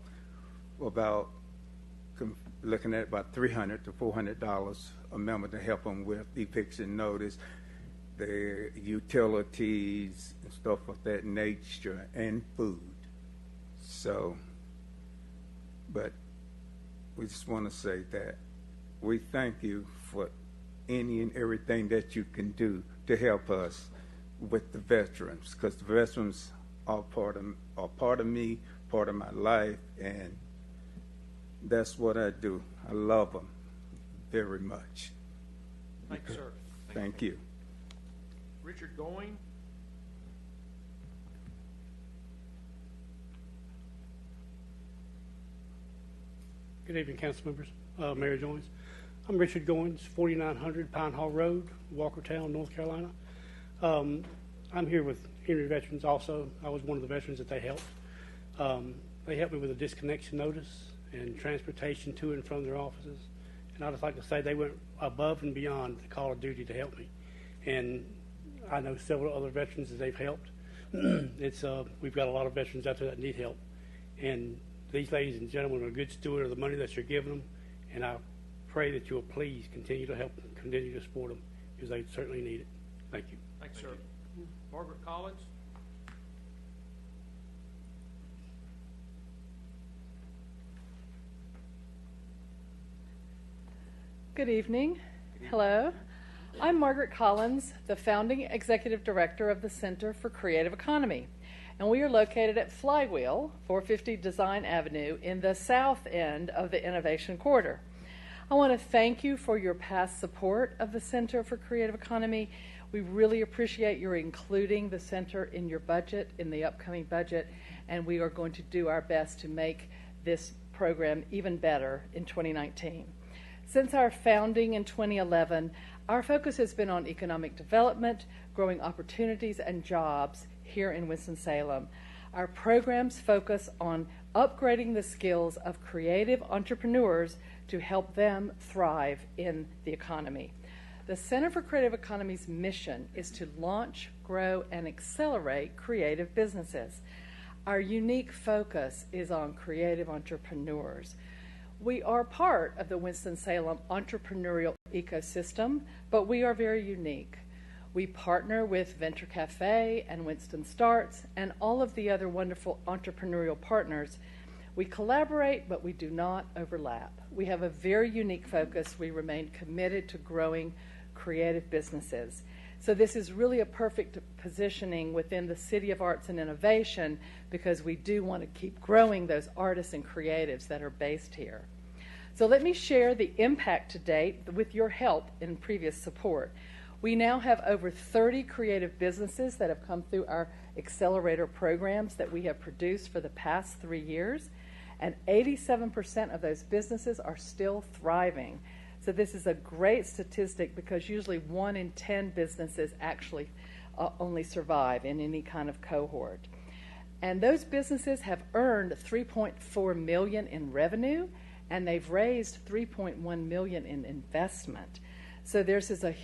looking at about $300 to $400 a member to help them with eviction notice, the utilities and stuff of that nature, and food. So, but we just want to say that we thank you for any and everything that you can do to help us with the veterans, because the veterans are part of me, part of my life, and that's what I do. I love them very much. Thank you, sir. Thank you. Richard Going. Good evening, council members, Mayor Jones. I'm Richard Goins, 4900 Pine Hall Road, Walkertown, North Carolina. I'm here with Henry Veterans also. I was one of the veterans that they helped. They helped me with a disconnection notice and transportation to and from their offices. And I'd just like to say they went above and beyond the call of duty to help me. and I know several other veterans that they've helped. We've got a lot of veterans out there that need help, and these ladies and gentlemen are a good steward of the money that you're giving them, and I pray that you'll please continue to help them, continue to support them, because they certainly need it. Thank you. Thanks, sir. Margaret Collins? Good evening. Hello. I'm Margaret Collins, the founding executive director of the Center for Creative Economy, and we are located at Flywheel, 450 Design Avenue, in the south end of the Innovation Corridor. I want to thank you for your past support of the Center for Creative Economy. We really appreciate your including the center in your budget, in the upcoming budget, and we are going to do our best to make this program even better in 2019. Since our founding in 2011, our focus has been on economic development, growing opportunities and jobs here in Winston-Salem. Our programs focus on upgrading the skills of creative entrepreneurs to help them thrive in the economy. The Center for Creative Economy's mission is to launch, grow, and accelerate creative businesses. Our unique focus is on creative entrepreneurs. We are part of the Winston-Salem entrepreneurial ecosystem, but we are very unique. We partner with Venture Cafe and Winston Starts and all of the other wonderful entrepreneurial partners. We collaborate, but we do not overlap. We have a very unique focus. We remain committed to growing creative businesses. So this is really a perfect positioning within the City of Arts and Innovation, because we do want to keep growing those artists and creatives that are based here. So let me share the impact to date with your help in previous support. We now have over 30 creative businesses that have come through our accelerator programs that we have produced for the past 3 years, and 87% of those businesses are still thriving. So this is a great statistic, because usually 1 in 10 businesses actually only survive in any kind of cohort. And those businesses have earned $3.4 million in revenue, and they've raised $3.1 million in investment. So this is a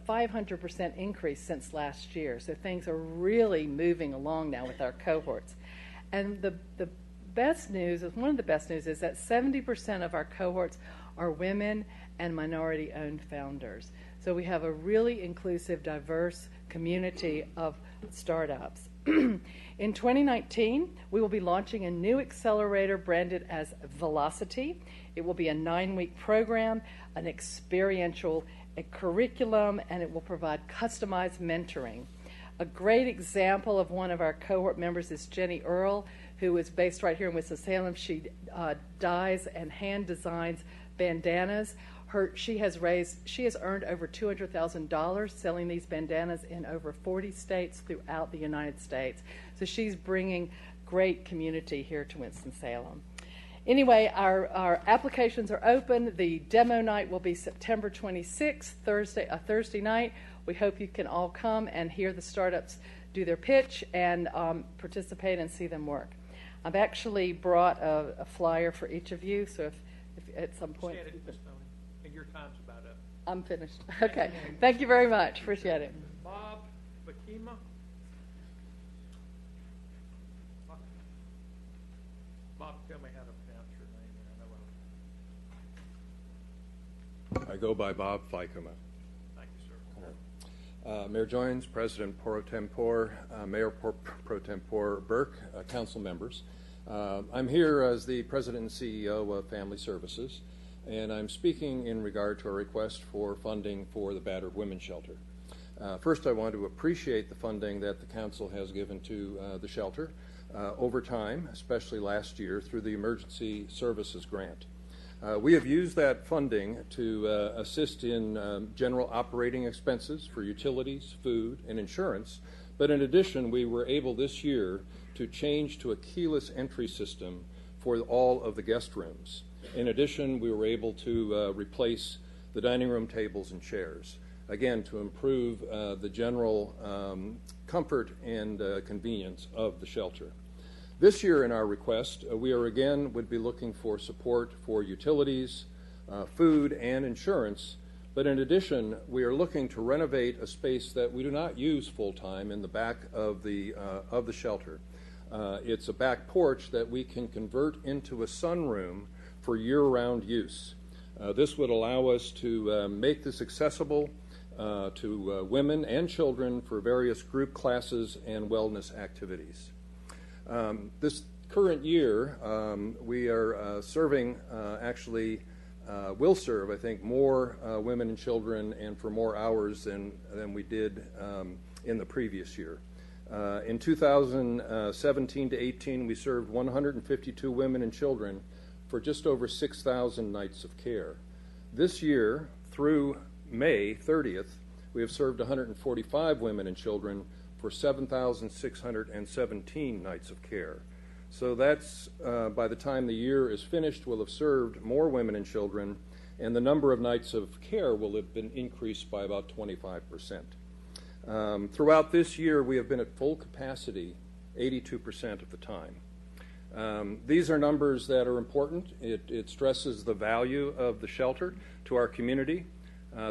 500% increase since last year. So things are really moving along now with our cohorts. And the best news, one of the best news, is that 70% of our cohorts are women and minority-owned founders. So we have a really inclusive, diverse community of startups. In 2019, we will be launching a new accelerator branded as Velocity. It will be a 9-week program, an experiential curriculum, and it will provide customized mentoring. A great example of one of our cohort members is Jenny Earl, who is based right here in Winston-Salem. She dyes and hand designs bandanas. She has earned over $200,000 selling these bandanas in over 40 states throughout the United States. So she's bringing great community here to Winston-Salem. Anyway, our applications are open. The demo night will be September 26th, Thursday night. We hope you can all come and hear the startups do their pitch and participate and see them work. I've actually brought a flyer for each of you, so if at some point... And your time's about up. I'm finished. Okay. Thank you very much. Appreciate it. Bob Bakima. Bob, tell me how to pronounce your name. I go by Bob Fikema. Thank you, sir. Mayor Joines, President Pro Tempore, Mayor Pro Tempore Burke, council members. I'm here as the President and CEO of Family Services, and I'm speaking in regard to a request for funding for the battered women's shelter. First, I want to appreciate the funding that the council has given to the shelter over time, especially last year through the Emergency Services Grant. We have used that funding to assist in general operating expenses for utilities, food, and insurance, but in addition, we were able this year to change to a keyless entry system for all of the guest rooms. In addition, we were able to replace the dining room tables and chairs, again, to improve the general comfort and convenience of the shelter. This year in our request, we would be looking for support for utilities, food, and insurance, But in addition, we are looking to renovate a space that we do not use full-time in the back of the shelter. It's a back porch that we can convert into a sunroom for year-round use. This would allow us to make this accessible to women and children for various group classes and wellness activities. This current year, we are serving, will serve, I think, more women and children and for more hours than we did in the previous year. In 2017 to 18, we served 152 women and children for just over 6,000 nights of care. This year, through May 30th, we have served 145 women and children for 7,617 nights of care. So that's, by the time the year is finished, we'll have served more women and children, and the number of nights of care will have been increased by about 25%. Throughout this year, we have been at full capacity 82% of the time. These are numbers that are important. It stresses the value of the shelter to our community.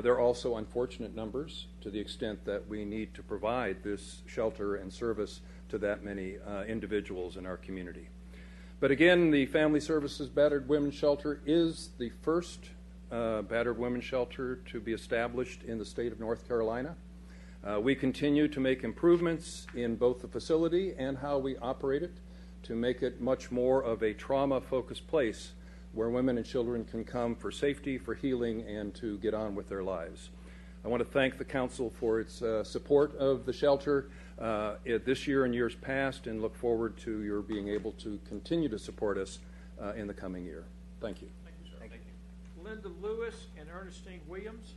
They're also unfortunate numbers to the extent that we need to provide this shelter and service to that many individuals in our community. But again, the Family Services Battered Women's Shelter is the first battered women's shelter to be established in the state of North Carolina. We continue to make improvements in both the facility and how we operate it to make it much more of a trauma-focused place where women and children can come for safety, for healing, and to get on with their lives. I want to thank the Council for its support of the shelter this year and years past, and look forward to your being able to continue to support us in the coming year. Thank you. Thank you, sir. Thank you. Linda Lewis and Ernestine Williams.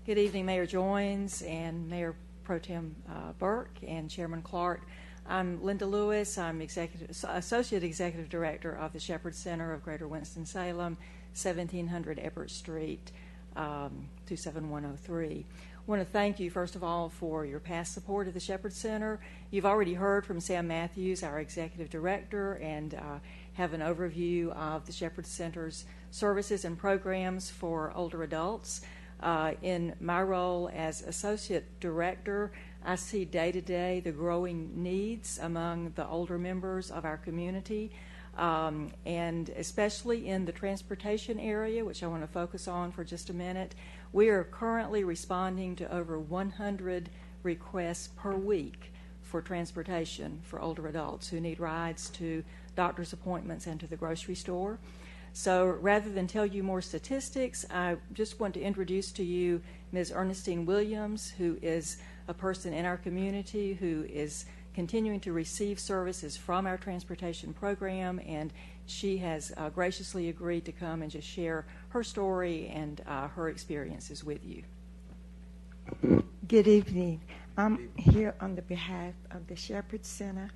Good evening, Mayor Joines and Mayor Pro Tem Burke and Chairman Clark. I'm Linda Lewis. I'm Associate Executive Director of the Shepherd Center of Greater Winston-Salem, 1700 Everett Street, 27103. I want to thank you, first of all, for your past support of the Shepherd Center. You've already heard from Sam Matthews, our Executive Director, and have an overview of the Shepherd Center's services and programs for older adults. In my role as Associate Director, I see day to day the growing needs among the older members of our community, and especially in the transportation area, which I want to focus on for just a minute. We are currently responding to over 100 requests per week for transportation for older adults who need rides to doctor's appointments and to the grocery store. So rather than tell you more statistics, I just want to introduce to you Ms. Ernestine Williams, who is a person in our community who is continuing to receive services from our transportation program, and she has graciously agreed to come and just share her story and her experiences with you. Good evening. I'm here on the behalf of the Shepherd Center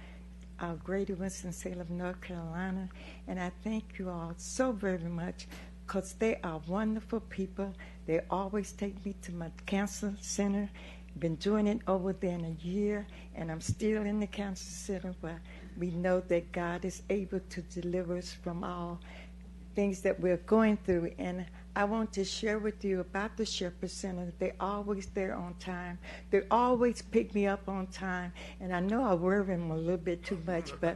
of Greater Winston-Salem, North Carolina, and I thank you all so very much because they are wonderful people. They always take me to my cancer center. Been doing it over there in a year, and I'm still in the cancer center where we know that God is able to deliver us from all things that we're going through. And I want to share with you about the Shepherd Center. They're always there on time. They always pick me up on time. And I know I worry them a little bit too much, but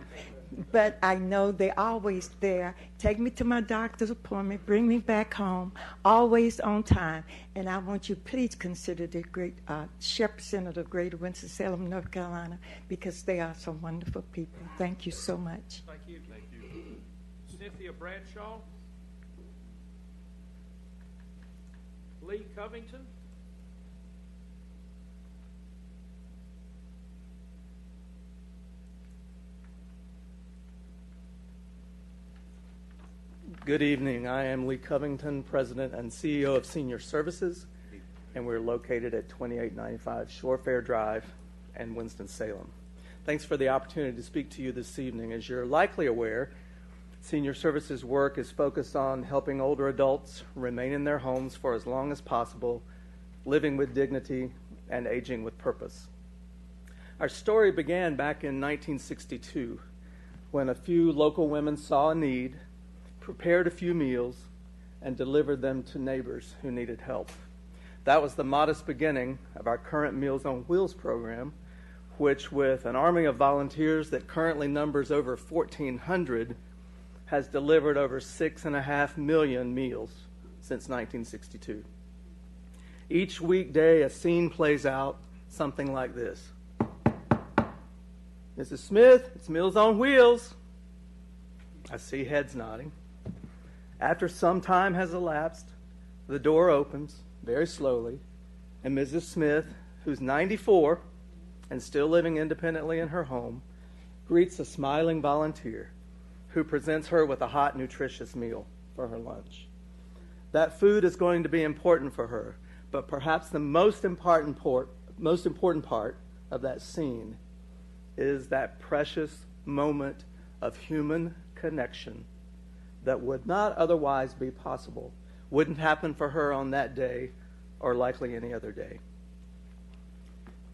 I know they're always there. Take me to my doctor's appointment, bring me back home, always on time. And I want you, please consider the great Shepherd Center of Greater Winston-Salem, North Carolina, because they are some wonderful people. Thank you so much. Thank you. Thank you. Cynthia Bradshaw. Lee Covington. Good evening. I am Lee Covington, President and CEO of Senior Services, and we're located at 2895 Shorefair Drive in Winston-Salem. Thanks for the opportunity to speak to you this evening. As you're likely aware, Senior Services work is focused on helping older adults remain in their homes for as long as possible, living with dignity and aging with purpose. Our story began back in 1962 when a few local women saw a need, prepared a few meals, and delivered them to neighbors who needed help. That was the modest beginning of our current Meals on Wheels program, which, with an army of volunteers that currently numbers over 1,400, has delivered over 6.5 million meals since 1962. Each weekday, a scene plays out something like this. Mrs. Smith, it's Meals on Wheels. I see heads nodding. After some time has elapsed, the door opens very slowly, and Mrs. Smith, who's 94 and still living independently in her home, greets a smiling volunteer who presents her with a hot, nutritious meal for her lunch. That food is going to be important for her, but perhaps the most important part of that scene is that precious moment of human connection that would not otherwise be possible, wouldn't happen for her on that day or likely any other day.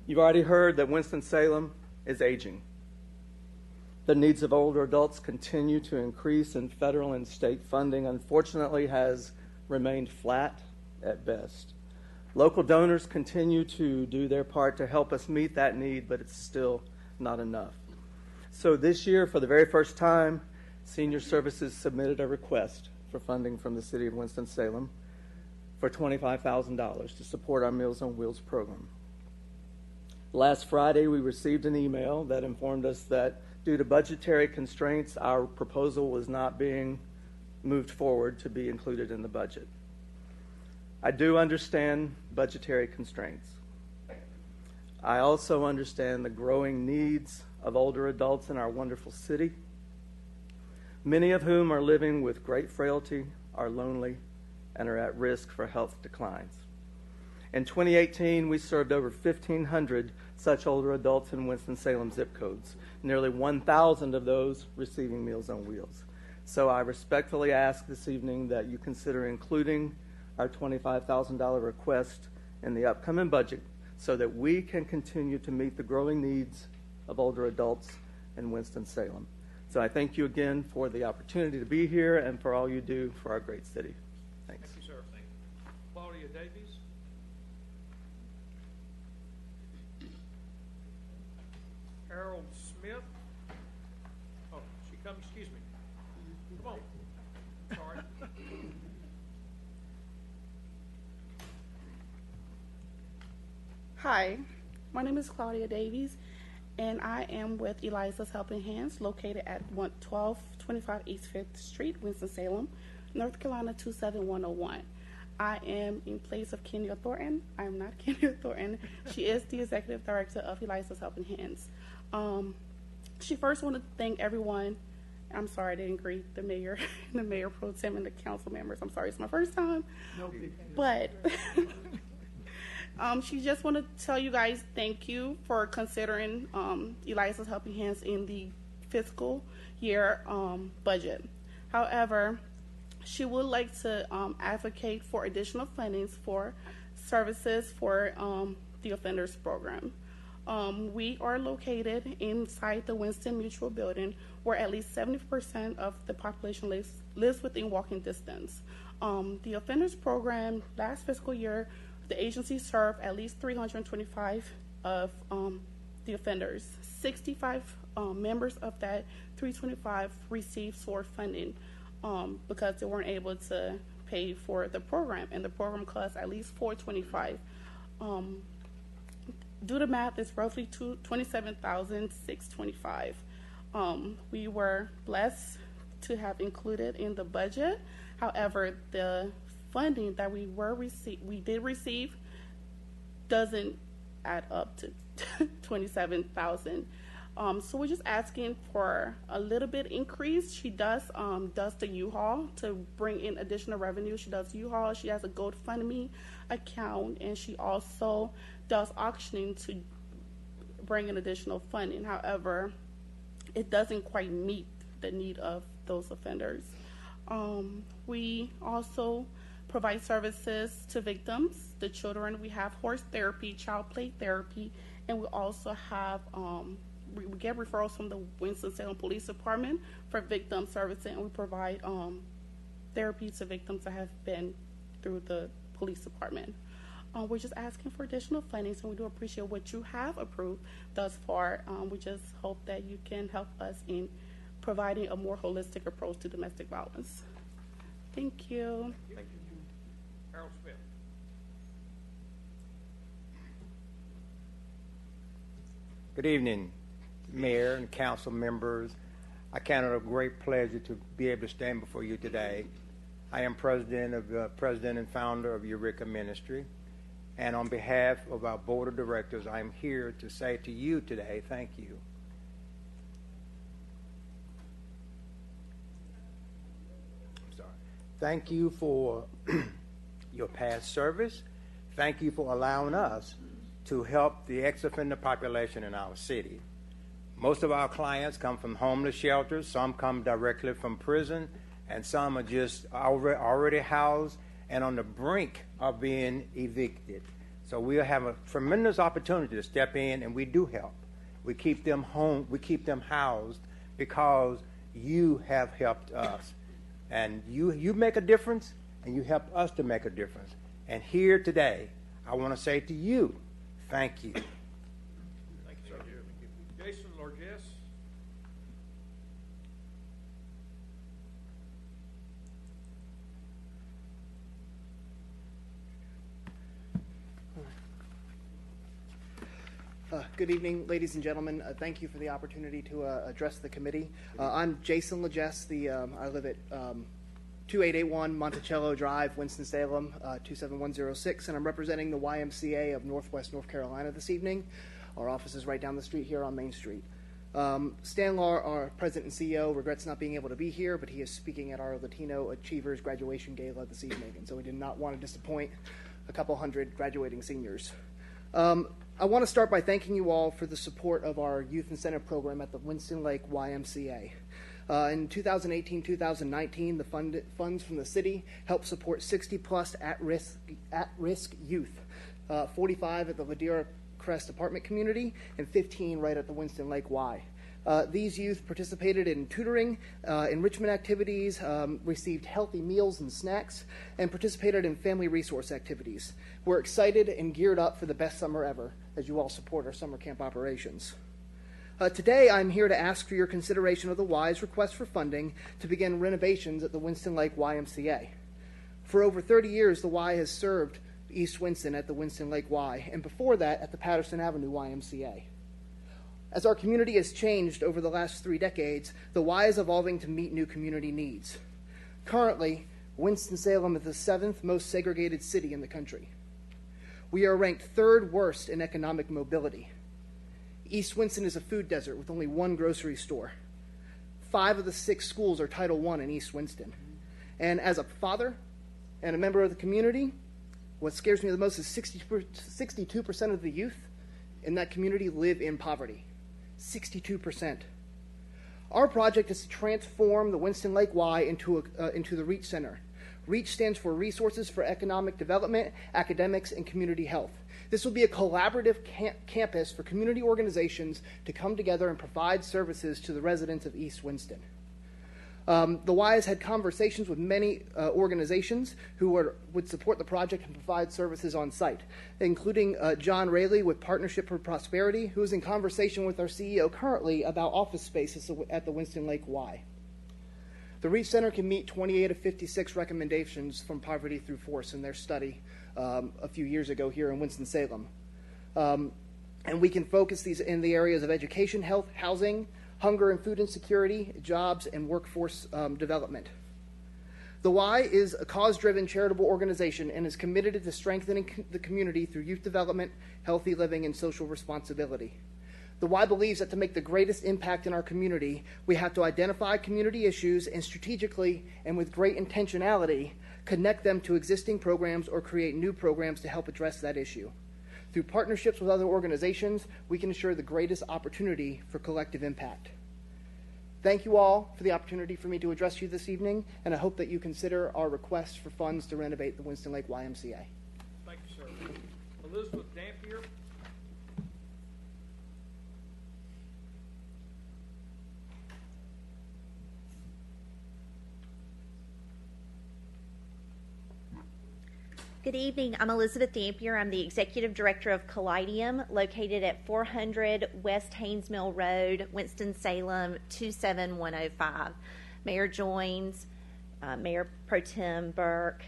You've already heard that Winston-Salem is aging. The needs of older adults continue to increase, and federal and state funding, unfortunately, has remained flat at best. Local donors continue to do their part to help us meet that need, but it's still not enough. So this year, for the very first time, Senior Services submitted a request for funding from the City of Winston-Salem for $25,000 to support our Meals on Wheels program. Last Friday, we received an email that informed us that due to budgetary constraints, our proposal was not being moved forward to be included in the budget. I do understand budgetary constraints. I also understand the growing needs of older adults in our wonderful city, many of whom are living with great frailty, are lonely, and are at risk for health declines. In 2018, we served over 1,500 such older adults in Winston-Salem zip codes, nearly 1,000 of those receiving Meals on Wheels. So I respectfully ask this evening that you consider including our $25,000 request in the upcoming budget so that we can continue to meet the growing needs of older adults in Winston-Salem. So I thank you again for the opportunity to be here and for all you do for our great city. Thanks. Thank you, sir. Claudia Davies. Harold Smith. Oh, she comes, excuse me. Come on. Sorry. Hi, my name is Claudia Davies, and I am with Eliza's Helping Hands, located at 1225 East 5th Street, Winston-Salem, North Carolina 27101. I am in place of Kenya Thornton. I am not Kenya Thornton. She is the executive director of Eliza's Helping Hands. She first wanted to thank everyone. I'm sorry I didn't greet the mayor, the mayor pro tem, and the council members. I'm sorry, it's my first time. No big deal. But she just wanted to tell you guys thank you for considering Eliza's Helping Hands in the fiscal year budget. However, she would like to advocate for additional fundings for services for the offenders program. We are located inside the Winston Mutual Building, where at least 70% of the population lives within walking distance. The offenders program last fiscal year, the agency served at least 325 of the offenders. 65 members of that 325 received SOAR funding because they weren't able to pay for the program, and the program costs at least $425. Do the math, it's roughly $27,625. We were blessed to have included in the budget. However, the funding that we did receive doesn't add up to $27,000. So we're just asking for a little bit increase. She does the U-Haul to bring in additional revenue. She does U-Haul. She has a GoFundMe account, and she also does auctioning to bring in additional funding. However, it doesn't quite meet the need of those offenders. We also provide services to victims, the children. We have horse therapy, child play therapy, And we also have, we get referrals from the Winston-Salem Police Department for victim servicing, and we provide therapy to victims that have been through the police department. We're just asking for additional funding, so we do appreciate what you have approved thus far. We just hope that you can help us in providing a more holistic approach to domestic violence. Thank you. Thank you. Harold Smith. Good evening, Mayor and council members. I count it a great pleasure to be able to stand before you today. I am president and founder of Eureka Ministry, and on behalf of our board of directors, I am here to say to you today, thank you. I'm sorry. Thank you for your past service. Thank you for allowing us to help the ex-offender population in our city. Most of our clients come from homeless shelters, some come directly from prison, and some are just already housed and on the brink of being evicted. So we have a tremendous opportunity to step in, and we do help. We keep them home, we keep them housed because you have helped us. And you make a difference, and you help us to make a difference. And here today, I want to say to you, thank you. Thank you, sir. Jason Largess. Good evening, ladies and gentlemen. Thank you for the opportunity to address the committee. I'm Jason Largess. I live at 2881 Monticello Drive, Winston-Salem, 27106, and I'm representing the YMCA of Northwest North Carolina this evening. Our office is right down the street here on Main Street. Stan Law, our president and CEO, regrets not being able to be here, but he is speaking at our Latino Achievers graduation gala this evening, and so we did not want to disappoint a couple hundred graduating seniors. I want to start by thanking you all for the support of our youth incentive program at the Winston Lake YMCA. In 2018-2019, the funds from the city helped support 60-plus at-risk youth, 45 at the Ladera Crest apartment community and 15 right at the Winston Lake Y. These youth participated in tutoring, enrichment activities, received healthy meals and snacks, and participated in family resource activities. We're excited and geared up for the best summer ever as you all support our summer camp operations. Today, I'm here to ask for your consideration of the Y's request for funding to begin renovations at the Winston Lake YMCA. For over 30 years, the Y has served East Winston at the Winston Lake Y, and before that at the Patterson Avenue YMCA. As our community has changed over the last 3 decades, the Y is evolving to meet new community needs. Currently, Winston-Salem is the 7th most segregated city in the country. We are ranked 3rd worst in economic mobility. East Winston is a food desert with only 1 grocery store. 5 of the 6 schools are Title I in East Winston. And as a father and a member of the community, what scares me the most is 62% of the youth in that community live in poverty. 62%. Our project is to transform the Winston Lake Y into the REACH Center. REACH stands for Resources for Economic Development, Academics, and Community Health. This will be a collaborative campus for community organizations to come together and provide services to the residents of East Winston. The Y has had conversations with many organizations who would support the project and provide services on site, including John Rayleigh with Partnership for Prosperity, who is in conversation with our CEO currently about office spaces at the Winston Lake Y. The REACH Center can meet 28 of 56 recommendations from Poverty Through Force in their study a few years ago here in Winston-Salem. And we can focus these in the areas of education, health, housing, hunger and food insecurity, jobs, and workforce development. The Y is a cause-driven charitable organization and is committed to strengthening the community through youth development, healthy living, and social responsibility. The Y believes that to make the greatest impact in our community, we have to identify community issues and strategically and with great intentionality connect them to existing programs or create new programs to help address that issue. Through partnerships with other organizations, we can ensure the greatest opportunity for collective impact. Thank you all for the opportunity for me to address you this evening, and I hope that you consider our request for funds to renovate the Winston Lake YMCA. Thank you, sir. Elizabeth Dampier. Good evening. I'm Elizabeth Dampier. I'm the Executive Director of Callidium, located at 400 West Haynes Mill Road, Winston-Salem, 27105. Mayor Joines, Mayor Pro Tem Burke,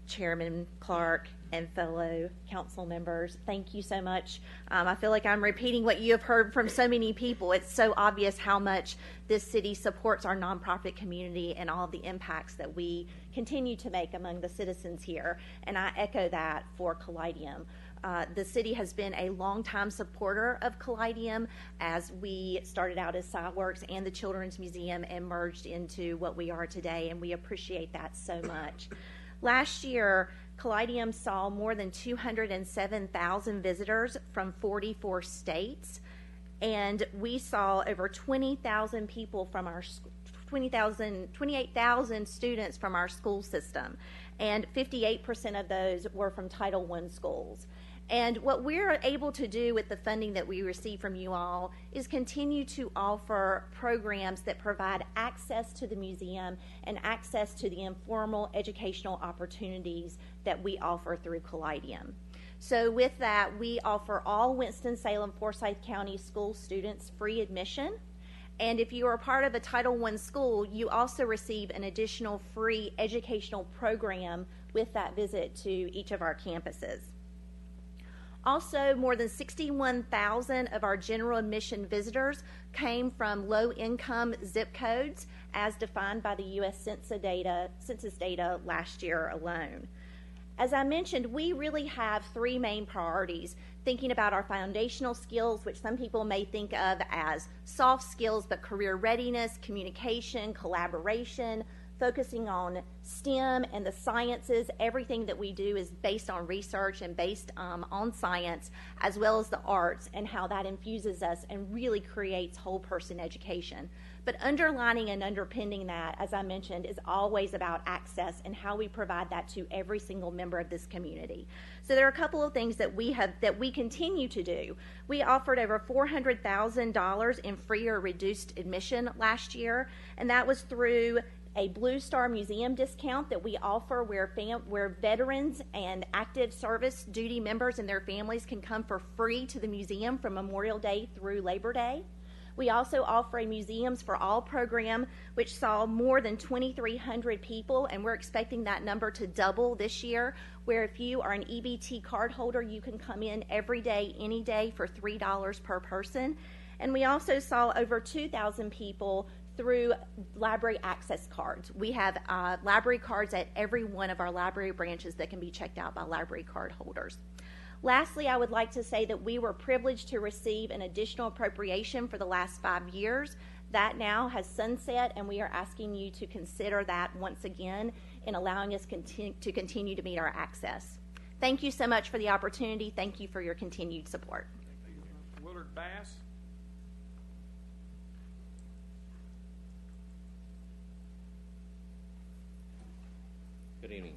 Chairman Clark, and fellow council members, thank you so much. I feel like I'm repeating what you have heard from so many people. It's so obvious how much this city supports our nonprofit community and all of the impacts that we continue to make among the citizens here, and I echo that for Callidium. The city has been a longtime supporter of Callidium as we started out as SciWorks and the Children's Museum and merged into what we are today, and we appreciate that so much. Last year, Callidium saw more than 207,000 visitors from 44 states, and we saw over 20,000 people from our 28,000 students from our school system, and 58% of those were from Title I schools. And what we're able to do with the funding that we receive from you all is continue to offer programs that provide access to the museum and access to the informal educational opportunities that we offer through Callidium. So with that, we offer all Winston-Salem, Forsyth County school students free admission. And if you are part of a Title I school, you also receive an additional free educational program with that visit to each of our campuses. Also, more than 61,000 of our general admission visitors came from low-income zip codes as defined by the U.S. Census data last year alone. As I mentioned, we really have three main priorities, thinking about our foundational skills, which some people may think of as soft skills, but career readiness, communication, collaboration, focusing on STEM and the sciences. Everything that we do is based on research and based on science, as well as the arts and how that infuses us and really creates whole person education. But underlining and underpinning that, as I mentioned, is always about access and how we provide that to every single member of this community. So there are a couple of things that we continue to do. We offered over $400,000 in free or reduced admission last year, and that was through a Blue Star Museum discount that we offer where veterans and active service duty members and their families can come for free to the museum from Memorial Day through Labor Day. We also offer a Museums for All program, which saw more than 2,300 people, and we're expecting that number to double this year, where if you are an EBT card holder, you can come in every day, any day for $3 per person. And we also saw over 2,000 people through library access cards. We have library cards at every one of our library branches that can be checked out by library card holders. Lastly, I would like to say that we were privileged to receive an additional appropriation for the last 5 years. That now has sunset, and we are asking you to consider that once again in allowing us to continue to meet our access. Thank you so much for the opportunity. Thank you for your continued support. Willard Bass. Good evening.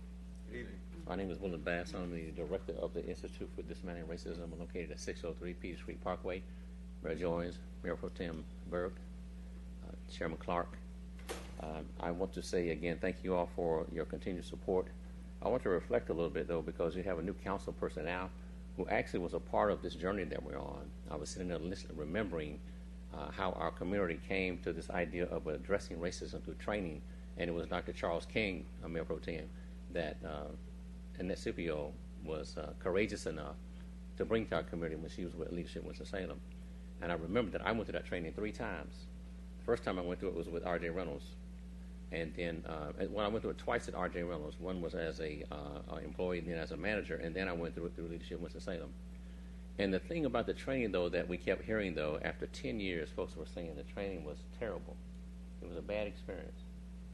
Good evening. My name is Willard Bass. I'm the director of the Institute for Dismantling Racism. I'm located at 603 Peters Creek Parkway. Mayor Joines, Mayor Pro Tem Burke, Chairman Clark. I want to say again, thank you all for your continued support. I want to reflect a little bit though, because we have a new council person now who actually was a part of this journey that we're on. I was sitting there listening, remembering how our community came to this idea of addressing racism through training. And it was Dr. Charles King, Mayor Pro Tem, that Annette Scipio was courageous enough to bring to our community when she was with Leadership Winston-Salem. And I remember that I went to that training 3 times. The first time I went to it was with R.J. Reynolds. And then I went through it twice at R.J. Reynolds. One was as a employee and then as a manager, and then I went through it through Leadership Winston-Salem. And the thing about the training, though, that we kept hearing, though, after 10 years, folks were saying the training was terrible. It was a bad experience.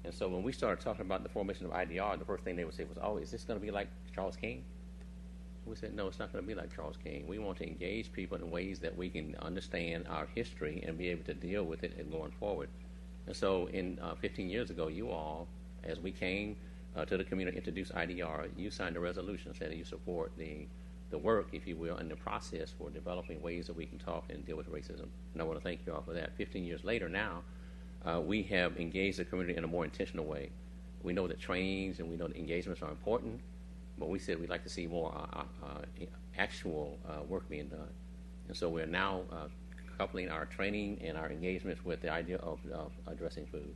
And so when we started talking about the formation of IDR, the first thing they would say was, oh, is this going to be like Charles King? We said, no, it's not going to be like Charles King. We want to engage people in ways that we can understand our history and be able to deal with it and going forward. And so 15 years ago, you all, as we came to the community, introduced IDR, you signed a resolution saying that you support the work, if you will, and the process for developing ways that we can talk and deal with racism. And I want to thank you all for that. 15 years later now, we have engaged the community in a more intentional way. We know that trainings and we know that engagements are important, but we said we'd like to see more actual work being done. And so we're now coupling our training and our engagements with the idea of addressing food,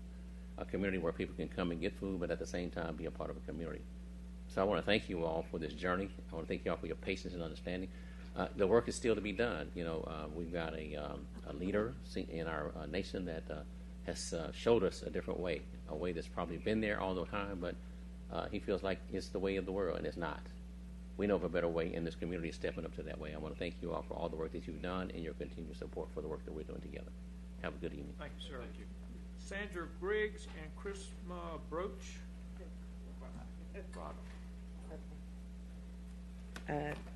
a community where people can come and get food, but at the same time be a part of a community. So I want to thank you all for this journey. I want to thank you all for your patience and understanding. The work is still to be done. We've got a leader in our nation that has showed us a different way, a way that's probably been there all the time, but he feels like it's the way of the world, and it's not. We know of a better way, and this community is stepping up to that way. I want to thank you all for all the work that you've done and your continued support for the work that we're doing together. Have a good evening. Thank you, sir. Thank you. Sandra Griggs and Chrisma Broach.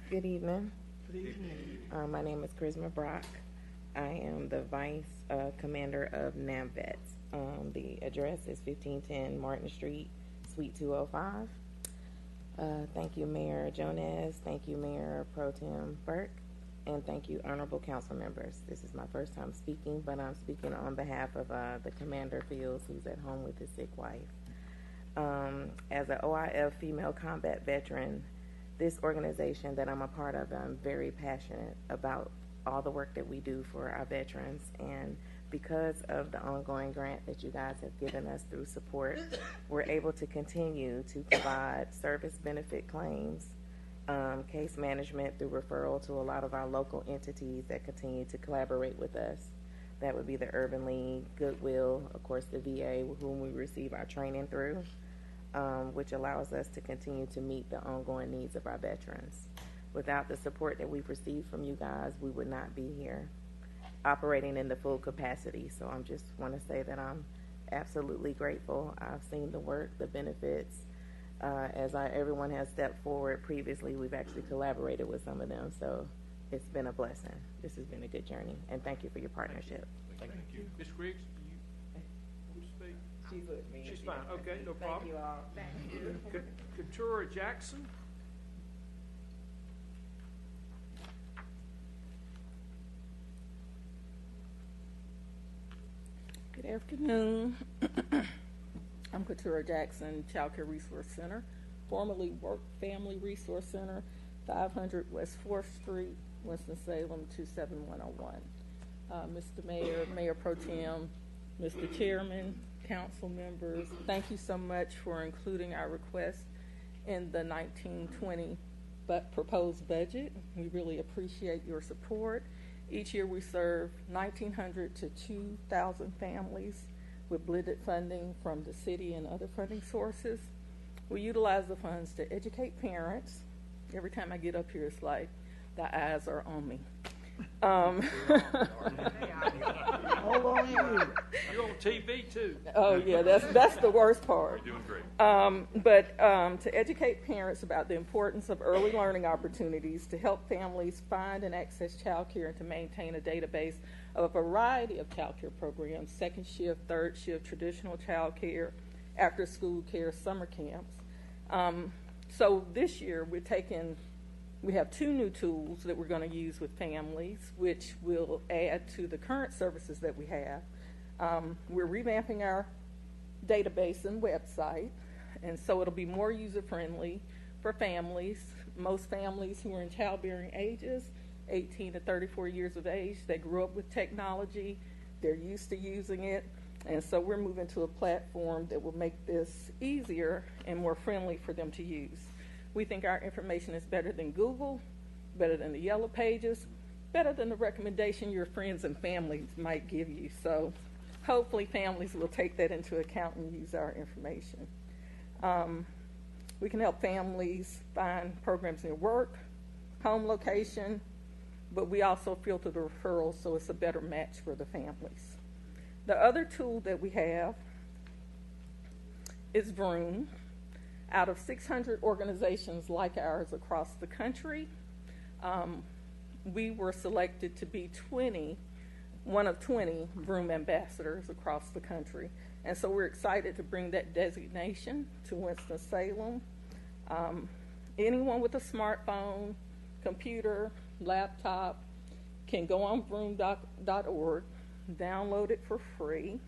Good evening. Good evening. My name is Chrisma Brock. I am the Vice Commander of NAMVETS. The address is 1510 Martin Street, Suite 205. Thank you, Mayor Jones. Thank you, Mayor Pro Tem Burke. And thank you, honorable council members. This is my first time speaking, but I'm speaking on behalf of the Commander Fields, who's at home with his sick wife. As an OIF female combat veteran, this organization that I'm a part of, I'm very passionate about all the work that we do for our veterans. And because of the ongoing grant that you guys have given us through support, we're able to continue to provide service benefit claims, case management through referral to a lot of our local entities that continue to collaborate with us. That would be the Urban League, Goodwill, of course the VA, whom we receive our training through, which allows us to continue to meet the ongoing needs of our veterans. Without the support that we've received from you guys, we would not be here operating in the full capacity. So I just want to say that I'm absolutely grateful. I've seen the work, the benefits. Everyone has stepped forward previously, we've actually collaborated with some of them. So it's been a blessing. This has been a good journey. And thank you for your partnership. Thank you. Ms. Griggs, do you want to speak? She's with me. She's fine. Okay, no problem. Thank you all. Thank you. Katura Jackson. Good afternoon. I'm Katura Jackson, Child Care Resource Center, formerly Work Family Resource Center, 500 West 4th Street, Winston-Salem, 27101. Mr. Mayor, Mayor Pro Tem, Mr. Chairman, council members, thank you so much for including our request in the 1920 proposed budget. We really appreciate your support. Each year we serve 1,900 to 2,000 families with blended funding from the city and other funding sources. We utilize the funds to educate parents. Every time I get up here, it's like the eyes are on me. Hold on you. You're on TV too. Oh yeah, that's the worst part. You're doing great. But to educate parents about the importance of early learning opportunities, to help families find and access child care, and to maintain a database of a variety of child care programs, second shift, third shift, traditional child care, after school care, summer camps. So this year we have 2 new tools that we're going to use with families, which will add to the current services that we have. We're revamping our database and website, and so it'll be more user-friendly for families. Most families who are in childbearing ages, 18 to 34 years of age, they grew up with technology, they're used to using it, and so we're moving to a platform that will make this easier and more friendly for them to use. We think our information is better than Google, better than the Yellow Pages, better than the recommendation your friends and family might give you. So hopefully families will take that into account and use our information. We can help families find programs near work, home location, but we also filter the referrals so it's a better match for the families. The other tool that we have is Vroom. Out of 600 organizations like ours across the country, we were selected to be one of 20 Vroom ambassadors across the country. And so we're excited to bring that designation to Winston-Salem. Anyone with a smartphone, computer, laptop can go on vroom.org, download it for free,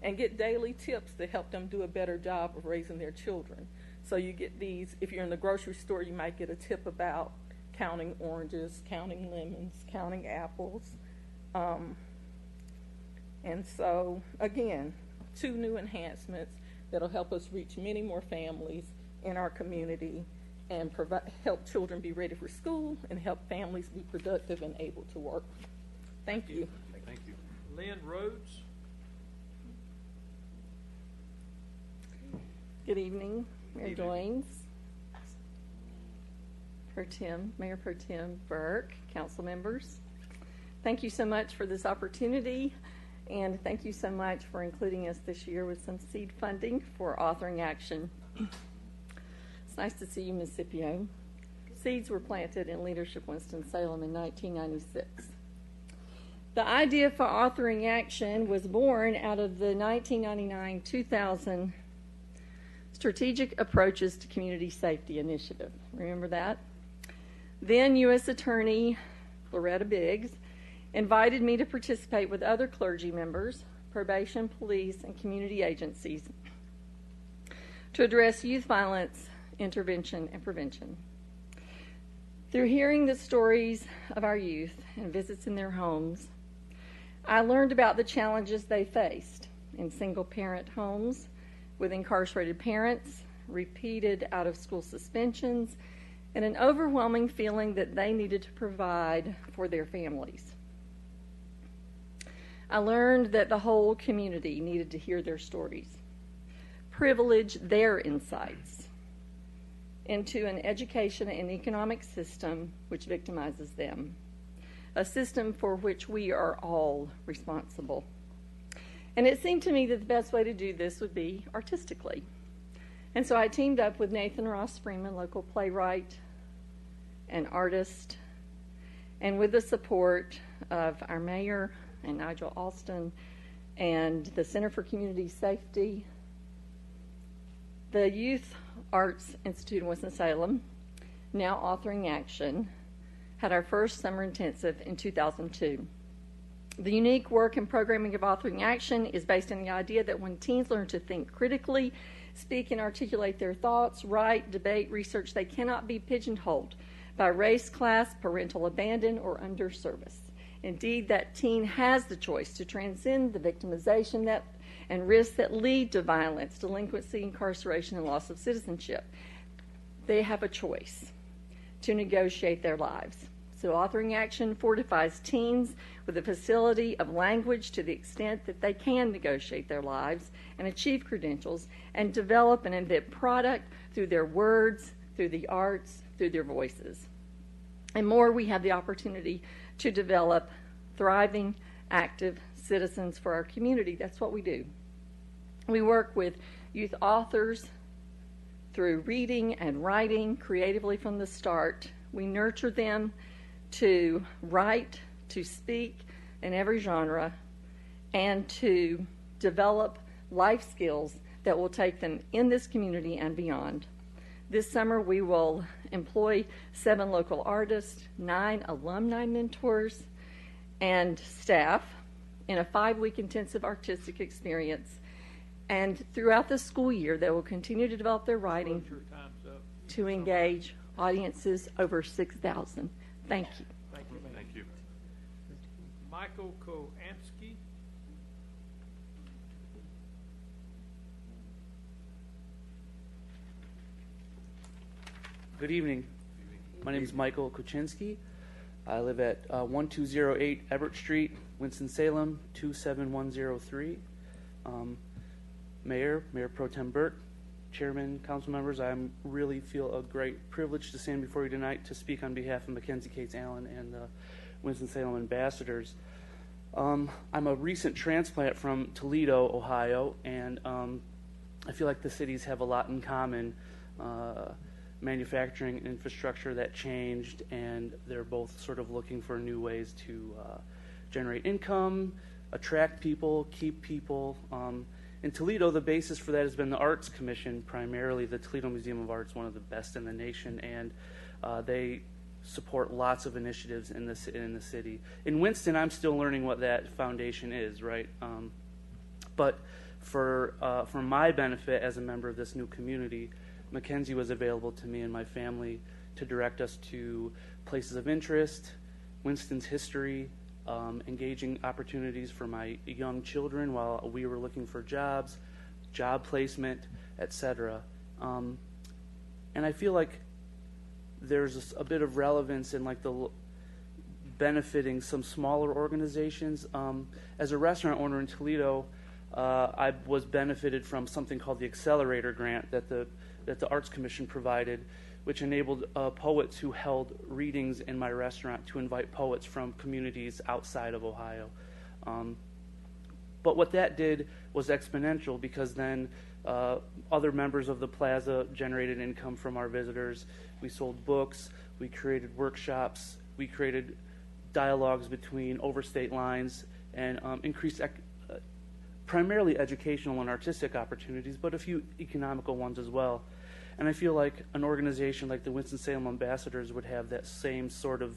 and get daily tips to help them do a better job of raising their children. So you get these, if you're in the grocery store, you might get a tip about counting oranges, counting lemons, counting apples. And so, again, 2 new enhancements that'll help us reach many more families in our community and help children be ready for school and help families be productive and able to work. Thank you. Thank you. Lynn Rhodes. Good evening, Mayor Joines, Mayor Pro Tem Burke, council members. Thank you so much for this opportunity, and thank you so much for including us this year with some seed funding for authoring action. It's nice to see you, Ms. Scipio. Seeds were planted in Leadership Winston-Salem in 1996. The idea for authoring action was born out of the 1999-2000 Strategic Approaches to Community Safety Initiative. Remember that? Then U.S. Attorney Loretta Biggs invited me to participate with other clergy members, probation, police, and community agencies to address youth violence, intervention, and prevention. Through hearing the stories of our youth and visits in their homes, I learned about the challenges they faced in single-parent homes with incarcerated parents, repeated out-of-school suspensions, and an overwhelming feeling that they needed to provide for their families. I learned that the whole community needed to hear their stories, privilege their insights into an education and economic system which victimizes them, a system for which we are all responsible. And it seemed to me that the best way to do this would be artistically. And so I teamed up with Nathan Ross Freeman, local playwright and artist, and with the support of our mayor and Nigel Alston and the Center for Community Safety, the Youth Arts Institute in Winston-Salem, now Authoring Action, had our first summer intensive in 2002. The unique work and programming of Authoring Action is based on the idea that when teens learn to think critically, speak and articulate their thoughts, write, debate, research, they cannot be pigeonholed by race, class, parental abandon, or underservice. Indeed, that teen has the choice to transcend the victimization and risks that lead to violence, delinquency, incarceration, and loss of citizenship. They have a choice to negotiate their lives. So Authoring Action fortifies teens with the facility of language to the extent that they can negotiate their lives and achieve credentials and develop and invent product through their words, through the arts, through their voices. And more, we have the opportunity to develop thriving, active citizens for our community. That's what we do. We work with youth authors through reading and writing creatively from the start. We nurture them to write, to speak in every genre, and to develop life skills that will take them in this community and beyond. This summer we will employ 7 local artists, 9 alumni mentors, and staff in a 5-week intensive artistic experience. And throughout the school year, they will continue to develop their writing to engage audiences over 6,000. Thank you. Thank you. Thank you. Michael Koansky. Good evening. My name is Michael Kuczynski. I live at 1208 Everett Street, Winston-Salem, 27103. Mayor Pro Tem Burke, Chairman, council members, I really feel a great privilege to stand before you tonight to speak on behalf of Mackenzie Cates Allen and the Winston-Salem ambassadors. I'm a recent transplant from Toledo, Ohio, and I feel like the cities have a lot in common. Manufacturing and infrastructure that changed, and they're both sort of looking for new ways to generate income, attract people, keep people. In Toledo, the basis for that has been the Arts Commission, primarily. The Toledo Museum of Art is one of the best in the nation, and they support lots of initiatives in the city. In Winston, I'm still learning what that foundation is, right? But for my benefit as a member of this new community, Mackenzie was available to me and my family to direct us to places of interest, Winston's history, engaging opportunities for my young children while we were looking for jobs, job placement, etc. And I feel like there's a bit of relevance in like the benefiting some smaller organizations. As a restaurant owner in Toledo, I was benefited from something called the Accelerator Grant that the Arts Commission provided, which enabled poets who held readings in my restaurant to invite poets from communities outside of Ohio. But what that did was exponential, because then other members of the plaza generated income from our visitors. We sold books, we created workshops, we created dialogues between overstate lines, and increased primarily educational and artistic opportunities, but a few economical ones as well. And I feel like an organization like the Winston-Salem Ambassadors would have that same sort of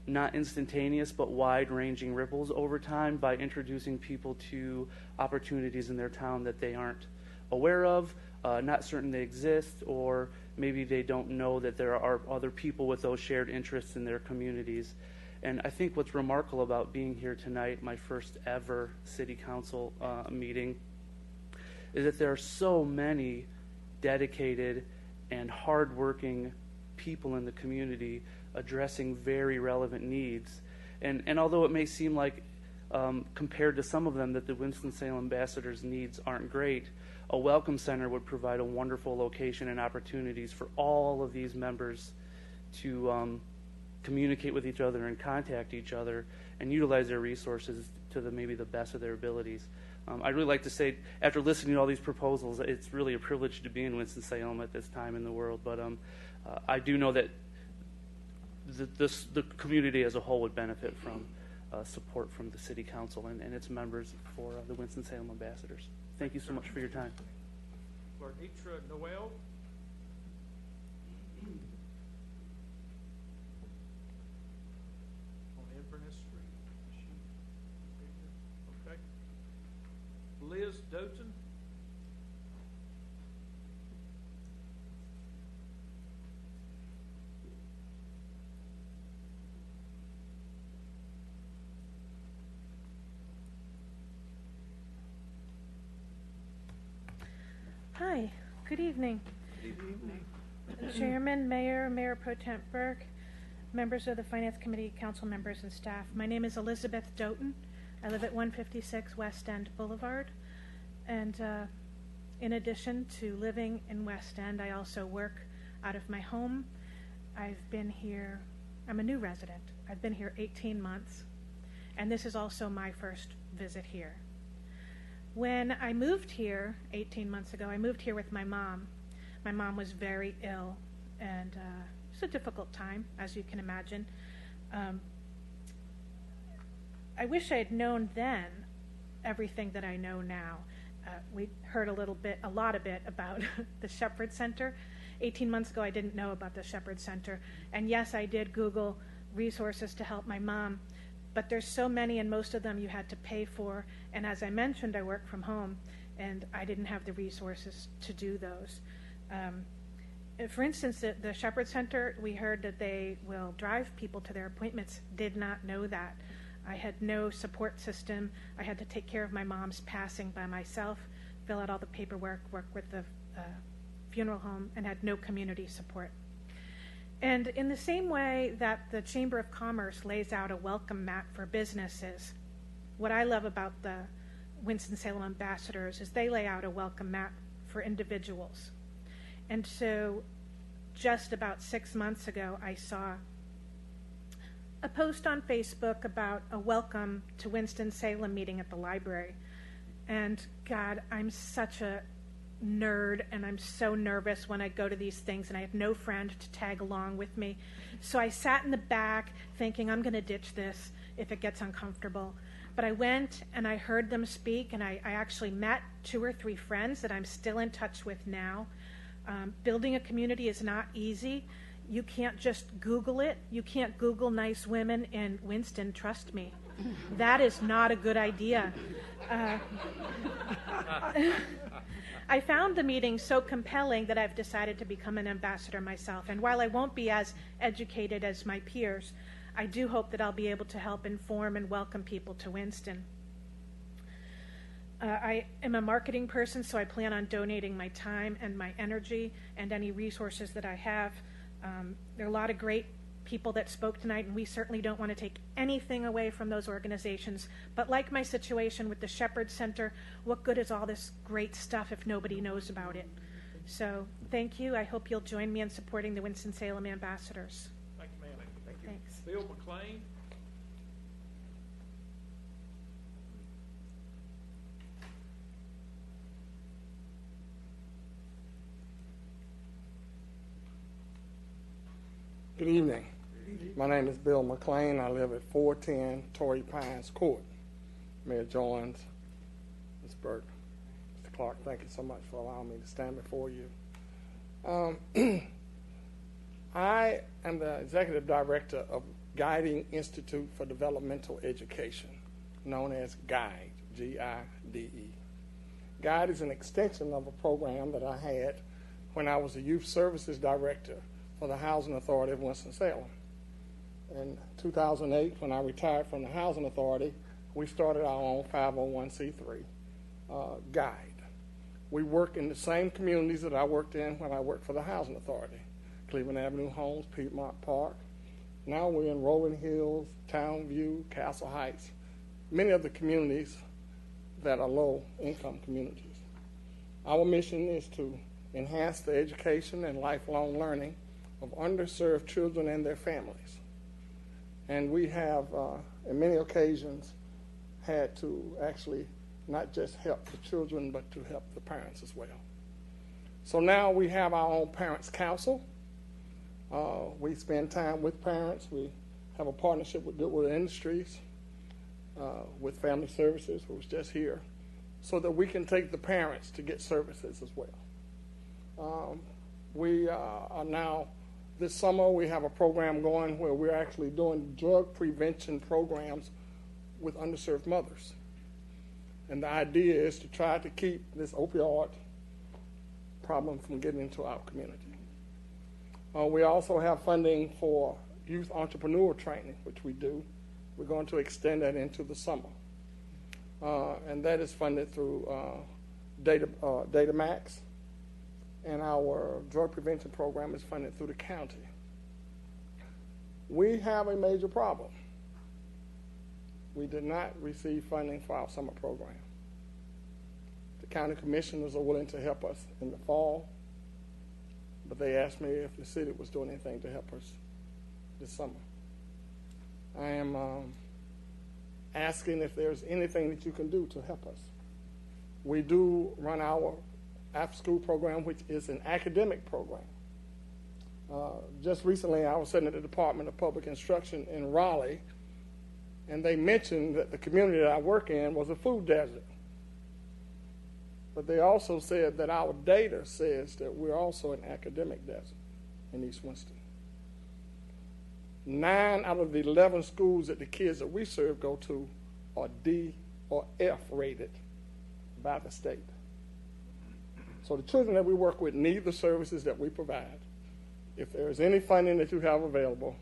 not instantaneous but wide-ranging ripples over time by introducing people to opportunities in their town that they aren't aware of, not certain they exist, or maybe they don't know that there are other people with those shared interests in their communities. And I think what's remarkable about being here tonight, my first ever city council meeting, is that there are so many dedicated and hardworking people in the community addressing very relevant needs. And although it may seem like, compared to some of them, that the Winston-Salem Ambassadors' needs aren't great, a welcome center would provide a wonderful location and opportunities for all of these members to communicate with each other and contact each other and utilize their resources to maybe the best of their abilities. I'd really like to say, after listening to all these proposals, it's really a privilege to be in Winston-Salem at this time in the world. But I do know that the community as a whole would benefit from support from the City Council and its members for the Winston-Salem Ambassadors. Thank you so much for your time. Larnitra Noel. On Inverness Street. Okay. Liz Doughton. Hi, good evening. Good evening. Chairman, Mayor Pro Temp Burke, members of the Finance Committee, council members, and staff. My name is Elizabeth Doughton. I live at 156 West End Boulevard. And in addition to living in West End, I also work out of my home. I'm a new resident. I've been here 18 months. And this is also my first visit here. When I moved here 18 months ago, I moved here with my mom. My mom was very ill, and it was a difficult time, as you can imagine. I wish I had known then everything that I know now. We heard a lot about the Shepherd Center. 18 months ago, I didn't know about the Shepherd Center. And yes, I did Google resources to help my mom. But there's so many, and most of them you had to pay for. And as I mentioned, I work from home, and I didn't have the resources to do those. For instance, the Shepherd Center, we heard that they will drive people to their appointments. Did not know that. I had no support system. I had to take care of my mom's passing by myself, fill out all the paperwork, work with the funeral home, and had no community support. And in the same way that the Chamber of Commerce lays out a welcome mat for businesses, what I love about the Winston-Salem Ambassadors is they lay out a welcome mat for individuals. And so just about 6 months ago, I saw a post on Facebook about a welcome to Winston-Salem meeting at the library. And God, I'm such a nerd, and I'm so nervous when I go to these things, and I have no friend to tag along with me. So I sat in the back thinking, I'm going to ditch this if it gets uncomfortable. But I went and I heard them speak, and I actually met 2 or 3 friends that I'm still in touch with now. Building a community is not easy. You can't just Google it. You can't Google nice women in Winston, trust me. I found the meeting so compelling that I've decided to become an ambassador myself. And while I won't be as educated as my peers, I do hope that I'll be able to help inform and welcome people to Winston. I am a marketing person, so I plan on donating my time and my energy and any resources that I have. There are a lot of great people that spoke tonight, and we certainly don't want to take anything away from those organizations. But like my situation with the Shepherd Center, what good is all this great stuff if nobody knows about it? So thank you. I hope you'll join me in supporting the Winston-Salem ambassadors. Thank you, ma'am. Thank you. Thanks. Bill McLean. Good evening. My name is Bill McLean. I live at 410 Torrey Pines Court. Mayor Jones, Ms. Burke, Mr. Clark, thank you so much for allowing me to stand before you. I am the Executive Director of Guiding Institute for Developmental Education, known as GUIDE, G-I-D-E. GUIDE is an extension of a program that I had when I was the Youth Services Director for the Housing Authority of Winston-Salem. In 2008, when I retired from the Housing Authority, we started our own 501c3, GUIDE. We work in the same communities that I worked in when I worked for the Housing Authority, Cleveland Avenue Homes, Piedmont Park. Now we're in Rolling Hills, Townview, Castle Heights, many of the communities that are low-income communities. Our mission is to enhance the education and lifelong learning of underserved children and their families. And we have, on many occasions, had to actually not just help the children, but to help the parents as well. So now we have our own Parents Council. We spend time with parents. We have a partnership with Goodwill Industries, with Family Services, who was just here, so that we can take the parents to get services as well. We are now, this summer, we have a program going where we're actually doing drug prevention programs with underserved mothers. And the idea is to try to keep this opioid problem from getting into our community. We also have funding for youth entrepreneur training, which we do. We're going to extend that into the summer. And that is funded through DataMax. And our drug prevention program is funded through the county. We have a major problem. We did not receive funding for our summer program. The county commissioners are willing to help us in the fall, but they asked me if the city was doing anything to help us this summer. I am asking if there's anything that you can do to help us. We do run our after-school program, which is an academic program. Just recently, I was sitting at the Department of Public Instruction in Raleigh, and they mentioned that the community that I work in was a food desert. But they also said that our data says that we're also an academic desert in East Winston. 9 out of the 11 schools that the kids that we serve go to are D or F rated by the state. So the children that we work with need the services that we provide. If there is any funding that you have available,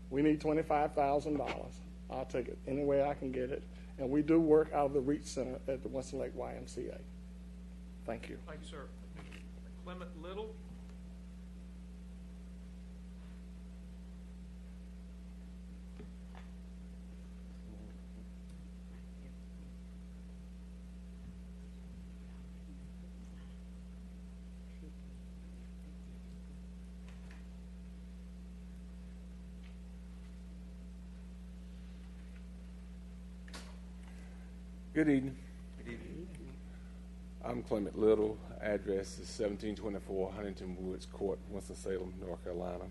we need $25,000. I'll take it any way I can get it. And we do work out of the Reach Center at the Winston Lake YMCA. Thank you. Thank you, sir. Clement Little. Good evening. Good evening. I'm Clement Little. Address is 1724 Huntington Woods Court, Winston-Salem, North Carolina.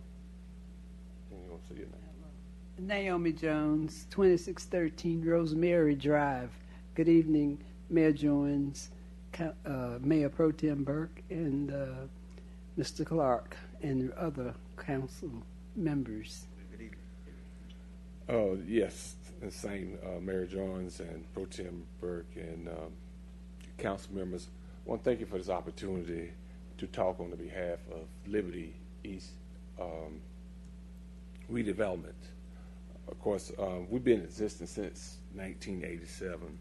And you want to see your name? Naomi Jones, 2613 Rosemary Drive. Good evening, Mayor Jones, Mayor Pro Tem Burke, and Mr. Clark, and other council members. Good evening. Oh, yes, the same Mayor Jones and Pro Tem Burke and council members want to thank you for this opportunity to talk on the behalf of Liberty East redevelopment. Of course, we've been in existence since 1987,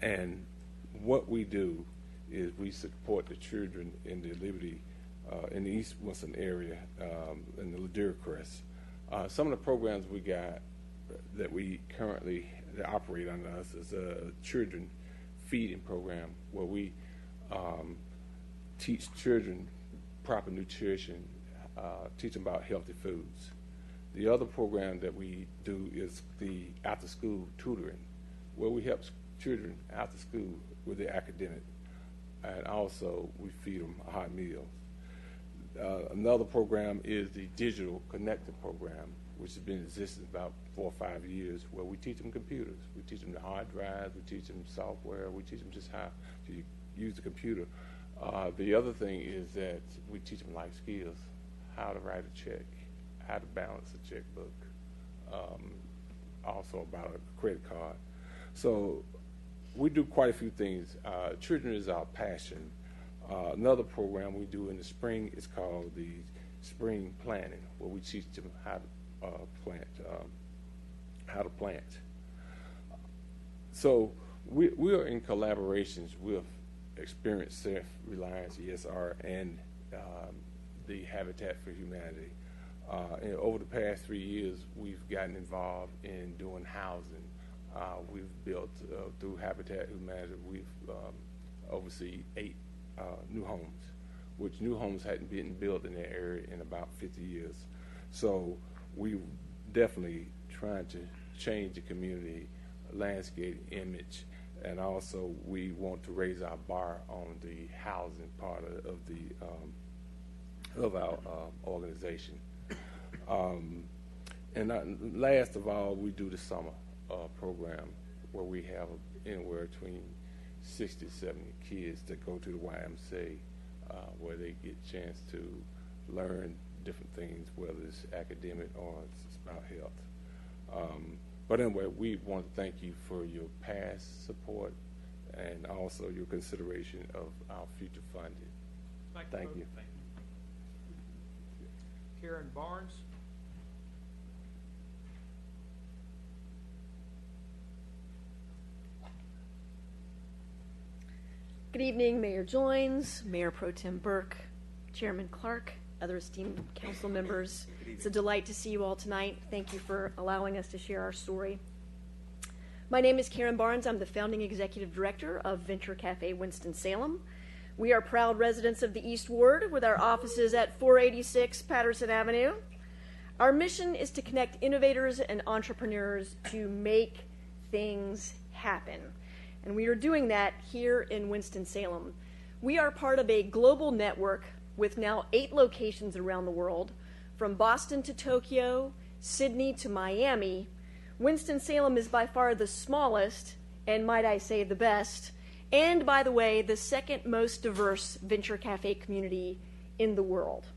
and what we do is we support the children in the Liberty, in the East Winston area, in the Ladera Crest. Some of the programs we got that we currently that operate under us is a children feeding program where we teach children proper nutrition, teach them about healthy foods. The other program that we do is the after-school tutoring, where we help children after school with their academic, and also we feed them a hot meal. Another program is the digital connected program, which has been in existence about 4 or 5 years, where we teach them computers. We teach them the hard drives, we teach them software, we teach them just how to use the computer. The other thing is that we teach them life skills, how to write a check, how to balance a checkbook, also about a credit card. So we do quite a few things. Children is our passion. Another program we do in the spring is called the spring planting, where we teach them how to plant. So we are in collaborations with Experience Self-Reliance, ESR, and the Habitat for Humanity. And over the past 3 years, we've gotten involved in doing housing. We've built, through Habitat for Humanity, we've overseen 8 new homes, which new homes hadn't been built in that area in about 50 years. So we definitely trying to change the community landscape image, and also we want to raise our bar on the housing part of our organization. And last of all, we do the summer program, where we have anywhere between 60 to 70 kids that go to the YMCA, where they get a chance to learn different things, whether it's academic or it's about health. But anyway, we want to thank you for your past support and also your consideration of our future funding. Thank you. Karen Barnes. Good evening, Mayor Joines, Mayor Pro Tem Burke, Chairman Clark, other esteemed council members. It's a delight to see you all tonight. Thank you for allowing us to share our story. My name is Karen Barnes. I'm the founding executive director of Venture Cafe Winston-Salem. We are proud residents of the East Ward with our offices at 486 Patterson Avenue. Our mission is to connect innovators and entrepreneurs to make things happen. And we are doing that here in Winston-Salem. We are part of a global network with now 8 locations around the world, from Boston to Tokyo, Sydney to Miami. Winston-Salem is by far the smallest, and might I say the best, and by the way, the second most diverse venture cafe community in the world.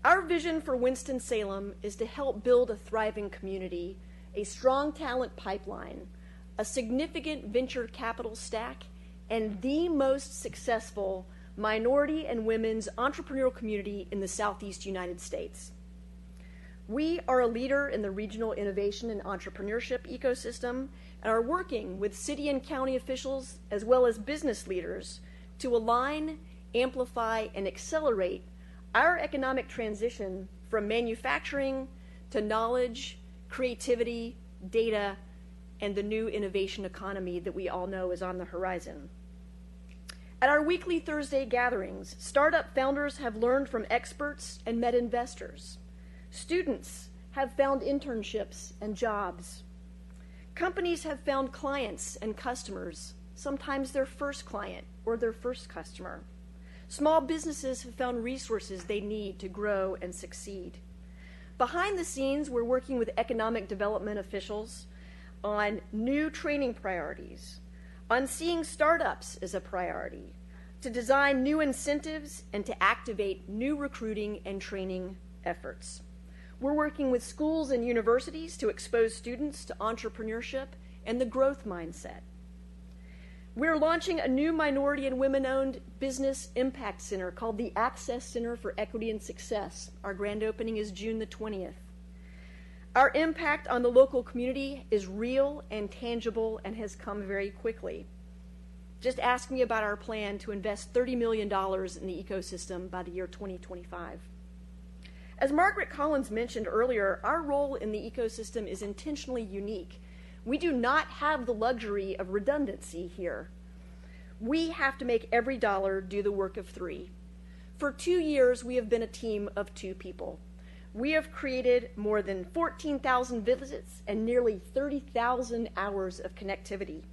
Our vision for Winston-Salem is to help build a thriving community, a strong talent pipeline, a significant venture capital stack, and the most successful minority and women's entrepreneurial community in the Southeast United States. We are a leader in the regional innovation and entrepreneurship ecosystem and are working with city and county officials as well as business leaders to align, amplify, and accelerate our economic transition from manufacturing to knowledge, creativity, data, and the new innovation economy that we all know is on the horizon. At our weekly Thursday gatherings, startup founders have learned from experts and met investors. Students have found internships and jobs. Companies have found clients and customers, sometimes their first client or their first customer. Small businesses have found resources they need to grow and succeed. Behind the scenes, we're working with economic development officials on new training priorities, on seeing startups as a priority, to design new incentives, and to activate new recruiting and training efforts. We're working with schools and universities to expose students to entrepreneurship and the growth mindset. We're launching a new minority and women-owned business impact center called the Access Center for Equity and Success. Our grand opening is June the 20th. Our impact on the local community is real and tangible and has come very quickly. Just ask me about our plan to invest $30 million in the ecosystem by the year 2025. As Margaret Collins mentioned earlier, our role in the ecosystem is intentionally unique. We do not have the luxury of redundancy here. We have to make every dollar do the work of three. For 2 years, we have been a team of 2 people. We have created more than 14,000 visits and nearly 30,000 hours of connectivity.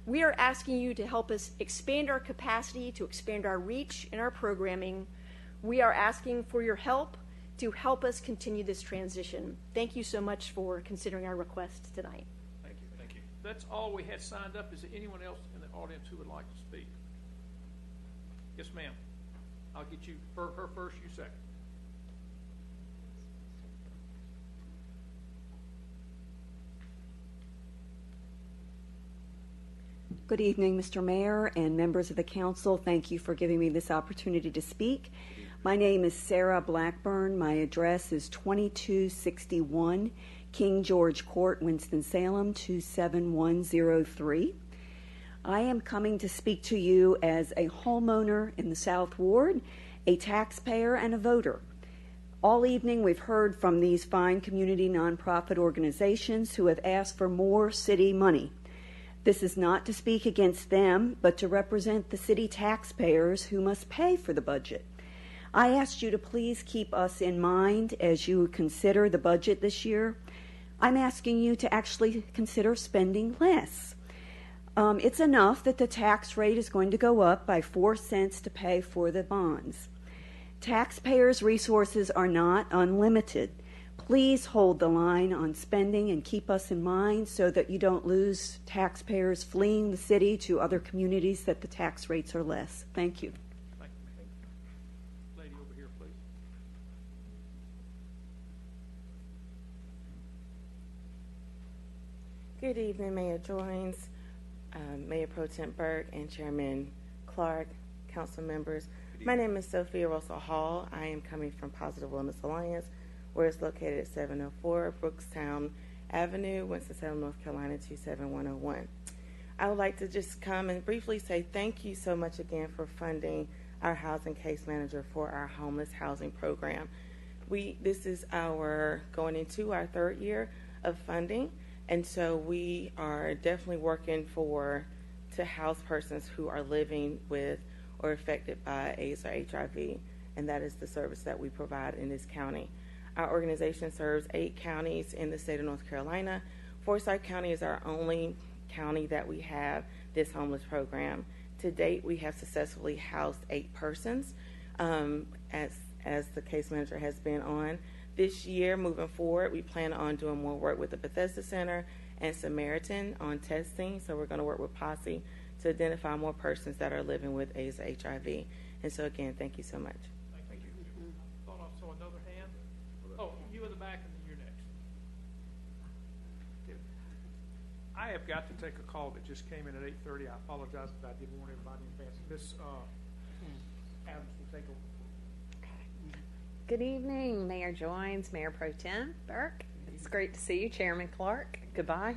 We are asking you to help us expand our capacity, to expand our reach in our programming. We are asking for your help to help us continue this transition. Thank you so much for considering our request tonight. Thank you. That's all we had signed up. Is there anyone else in the audience who would like to speak? Yes, ma'am. I'll get you her first, you second. Good evening, Mr. Mayor and members of the council. Thank you for giving me this opportunity to speak. My name is Sarah Blackburn. My address is 2261 King George Court, Winston-Salem, 27103. I am coming to speak to you as a homeowner in the South Ward, a taxpayer, and a voter. All evening we've heard from these fine community nonprofit organizations who have asked for more city money. This is not to speak against them, but to represent the city taxpayers who must pay for the budget. I asked you to please keep us in mind as you consider the budget this year. I'm asking you to actually consider spending less. It's enough that the tax rate is going to go up by 4 cents to pay for the bonds. Taxpayers' resources are not unlimited. Please hold the line on spending and keep us in mind so that you don't lose taxpayers fleeing the city to other communities that the tax rates are less. Thank you. Thank you, ma'am. Lady over here, please. Good evening, Mayor Joins, Mayor Pro Tem Burke, and Chairman Clark, council members. My name is Sophia Russell Hall. I am coming from Positive Wellness Alliance, where it's located at 704 Brookstown Avenue, Winston-Salem, North Carolina, 27101. I would like to just come and briefly say thank you so much again for funding our housing case manager for our homeless housing program. This is going into our 3rd year of funding, and so we are definitely working to house persons who are living with or affected by AIDS or HIV, and that is the service that we provide in this county. Our organization serves 8 counties in the state of North Carolina. Forsyth County is our only county that we have this homeless program. To date, we have successfully housed 8 persons as the case manager has been on. This year, moving forward, we plan on doing more work with the Bethesda Center and Samaritan on testing. So we're going to work with Posse to identify more persons that are living with AIDS or HIV. And so again, thank you so much. Thank you. Thought I saw another hand. Oh, you in the back, and then you're next. I have got to take a call that just came in at 8:30. I apologize if I didn't warn everybody in advance. Miss Adams will take over. Good evening, Mayor Joins, Mayor Pro Tem Burke. It's great to see you, Chairman Clark. Goodbye.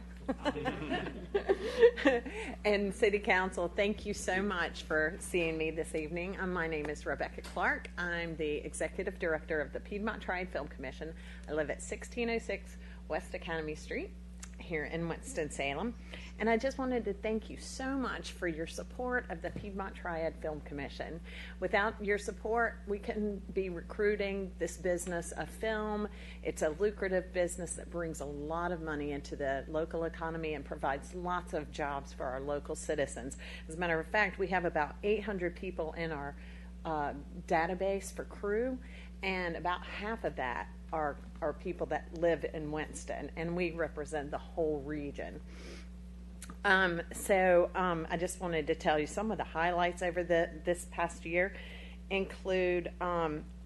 And City Council, thank you so much for seeing me this evening. My name is Rebecca Clark. I'm the Executive Director of the Piedmont Triad Film Commission. I live at 1606 West Academy Street here in Winston-Salem. And I just wanted to thank you so much for your support of the Piedmont Triad Film Commission. Without your support, we couldn't be recruiting this business of film. It's a lucrative business that brings a lot of money into the local economy and provides lots of jobs for our local citizens. As a matter of fact, we have about 800 people in our database for crew, and about half of that are people that live in Winston, and we represent the whole region. I just wanted to tell you some of the highlights over this past year include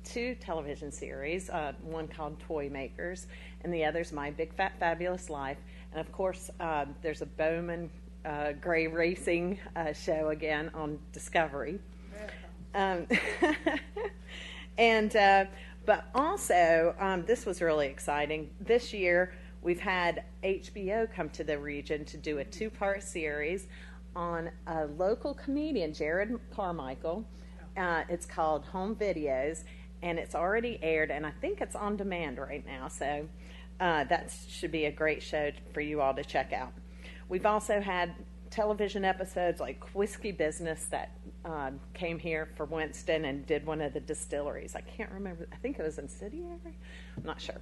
2 television series, one called Toy Makers, and the other's My Big Fat Fabulous Life. And of course, there's a Bowman gray racing show again on Discovery. But also, this was really exciting. This year, we've had HBO come to the region to do a 2-part series on a local comedian, Jared Carmichael. It's called Home Videos, and it's already aired, and I think it's on demand right now. So that should be a great show for you all to check out. We've also had television episodes like Whiskey Business that came here for Winston and did one of the distilleries. I can't remember. I think it was in City area. I'm not sure.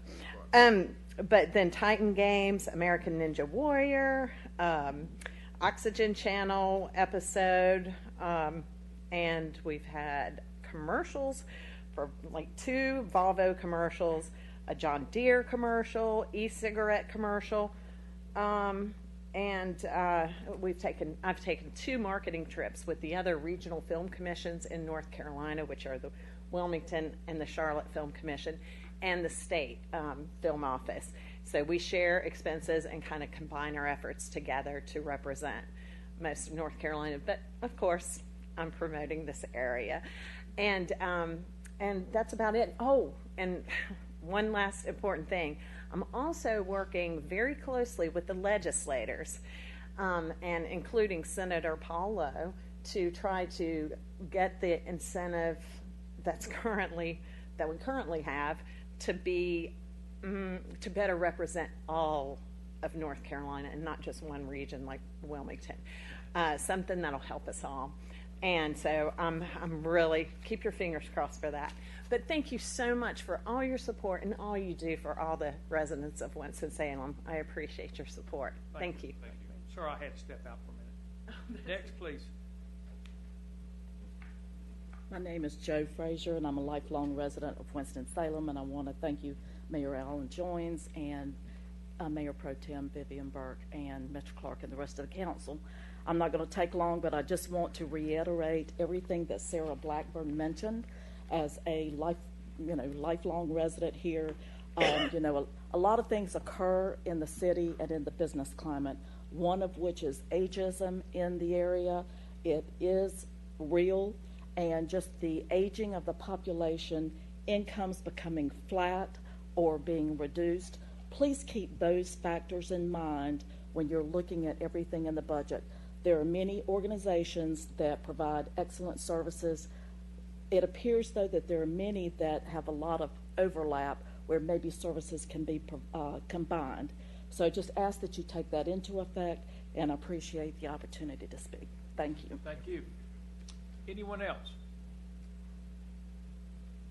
But then Titan Games, American Ninja Warrior, Oxygen Channel episode, and we've had commercials for like 2 Volvo commercials, a John Deere commercial, e-cigarette commercial, and I've taken 2 marketing trips with the other regional film commissions in North Carolina, which are the Wilmington and the Charlotte Film Commission, and the state film office. So we share expenses and kind of combine our efforts together to represent most of North Carolina. But of course, I'm promoting this area, and that's about it. Oh, and one last important thing. I'm also working very closely with the legislators, and including Senator Paul Lowe, to try to get the incentive that we currently have to be to better represent all of North Carolina and not just one region like Wilmington. Something that'll help us all. And so I'm really, keep your fingers crossed for that. But thank you so much for all your support and all you do for all the residents of Winston-Salem. I appreciate your support. Thank you. Thank you. Sorry I had to step out for a minute. Next, please. My name is Joe Frazier, and I'm a lifelong resident of Winston-Salem, and I want to thank you, Mayor Alan Joines, and Mayor Pro Tem Vivian Burke, and Mr. Clark, and the rest of the council. I'm not going to take long, but I just want to reiterate everything that Sarah Blackburn mentioned. As a lifelong resident here, a lot of things occur in the city and in the business climate. One of which is ageism in the area. It is real, and just the aging of the population, incomes becoming flat or being reduced. Please keep those factors in mind when you're looking at everything in the budget. There are many organizations that provide excellent services. It appears, though, that there are many that have a lot of overlap where maybe services can be combined. So just ask that you take that into effect, and appreciate the opportunity to speak. Thank you. Thank you. Anyone else?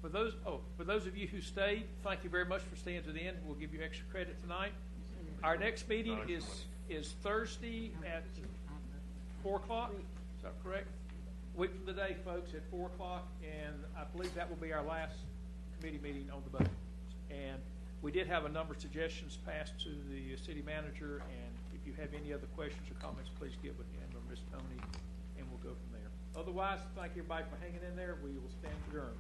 For those of you who stayed, thank you very much for staying to the end. We'll give you extra credit tonight. Our next meeting is Thursday at 4 o'clock. Is that correct? Week from today, folks, at 4 o'clock, and I believe that will be our last committee meeting on the budget. And we did have a number of suggestions passed to the city manager, and if you have any other questions or comments, please get with him or Ms. Tony, and we'll go from there. Otherwise, thank everybody for hanging in there. We will stand adjourned.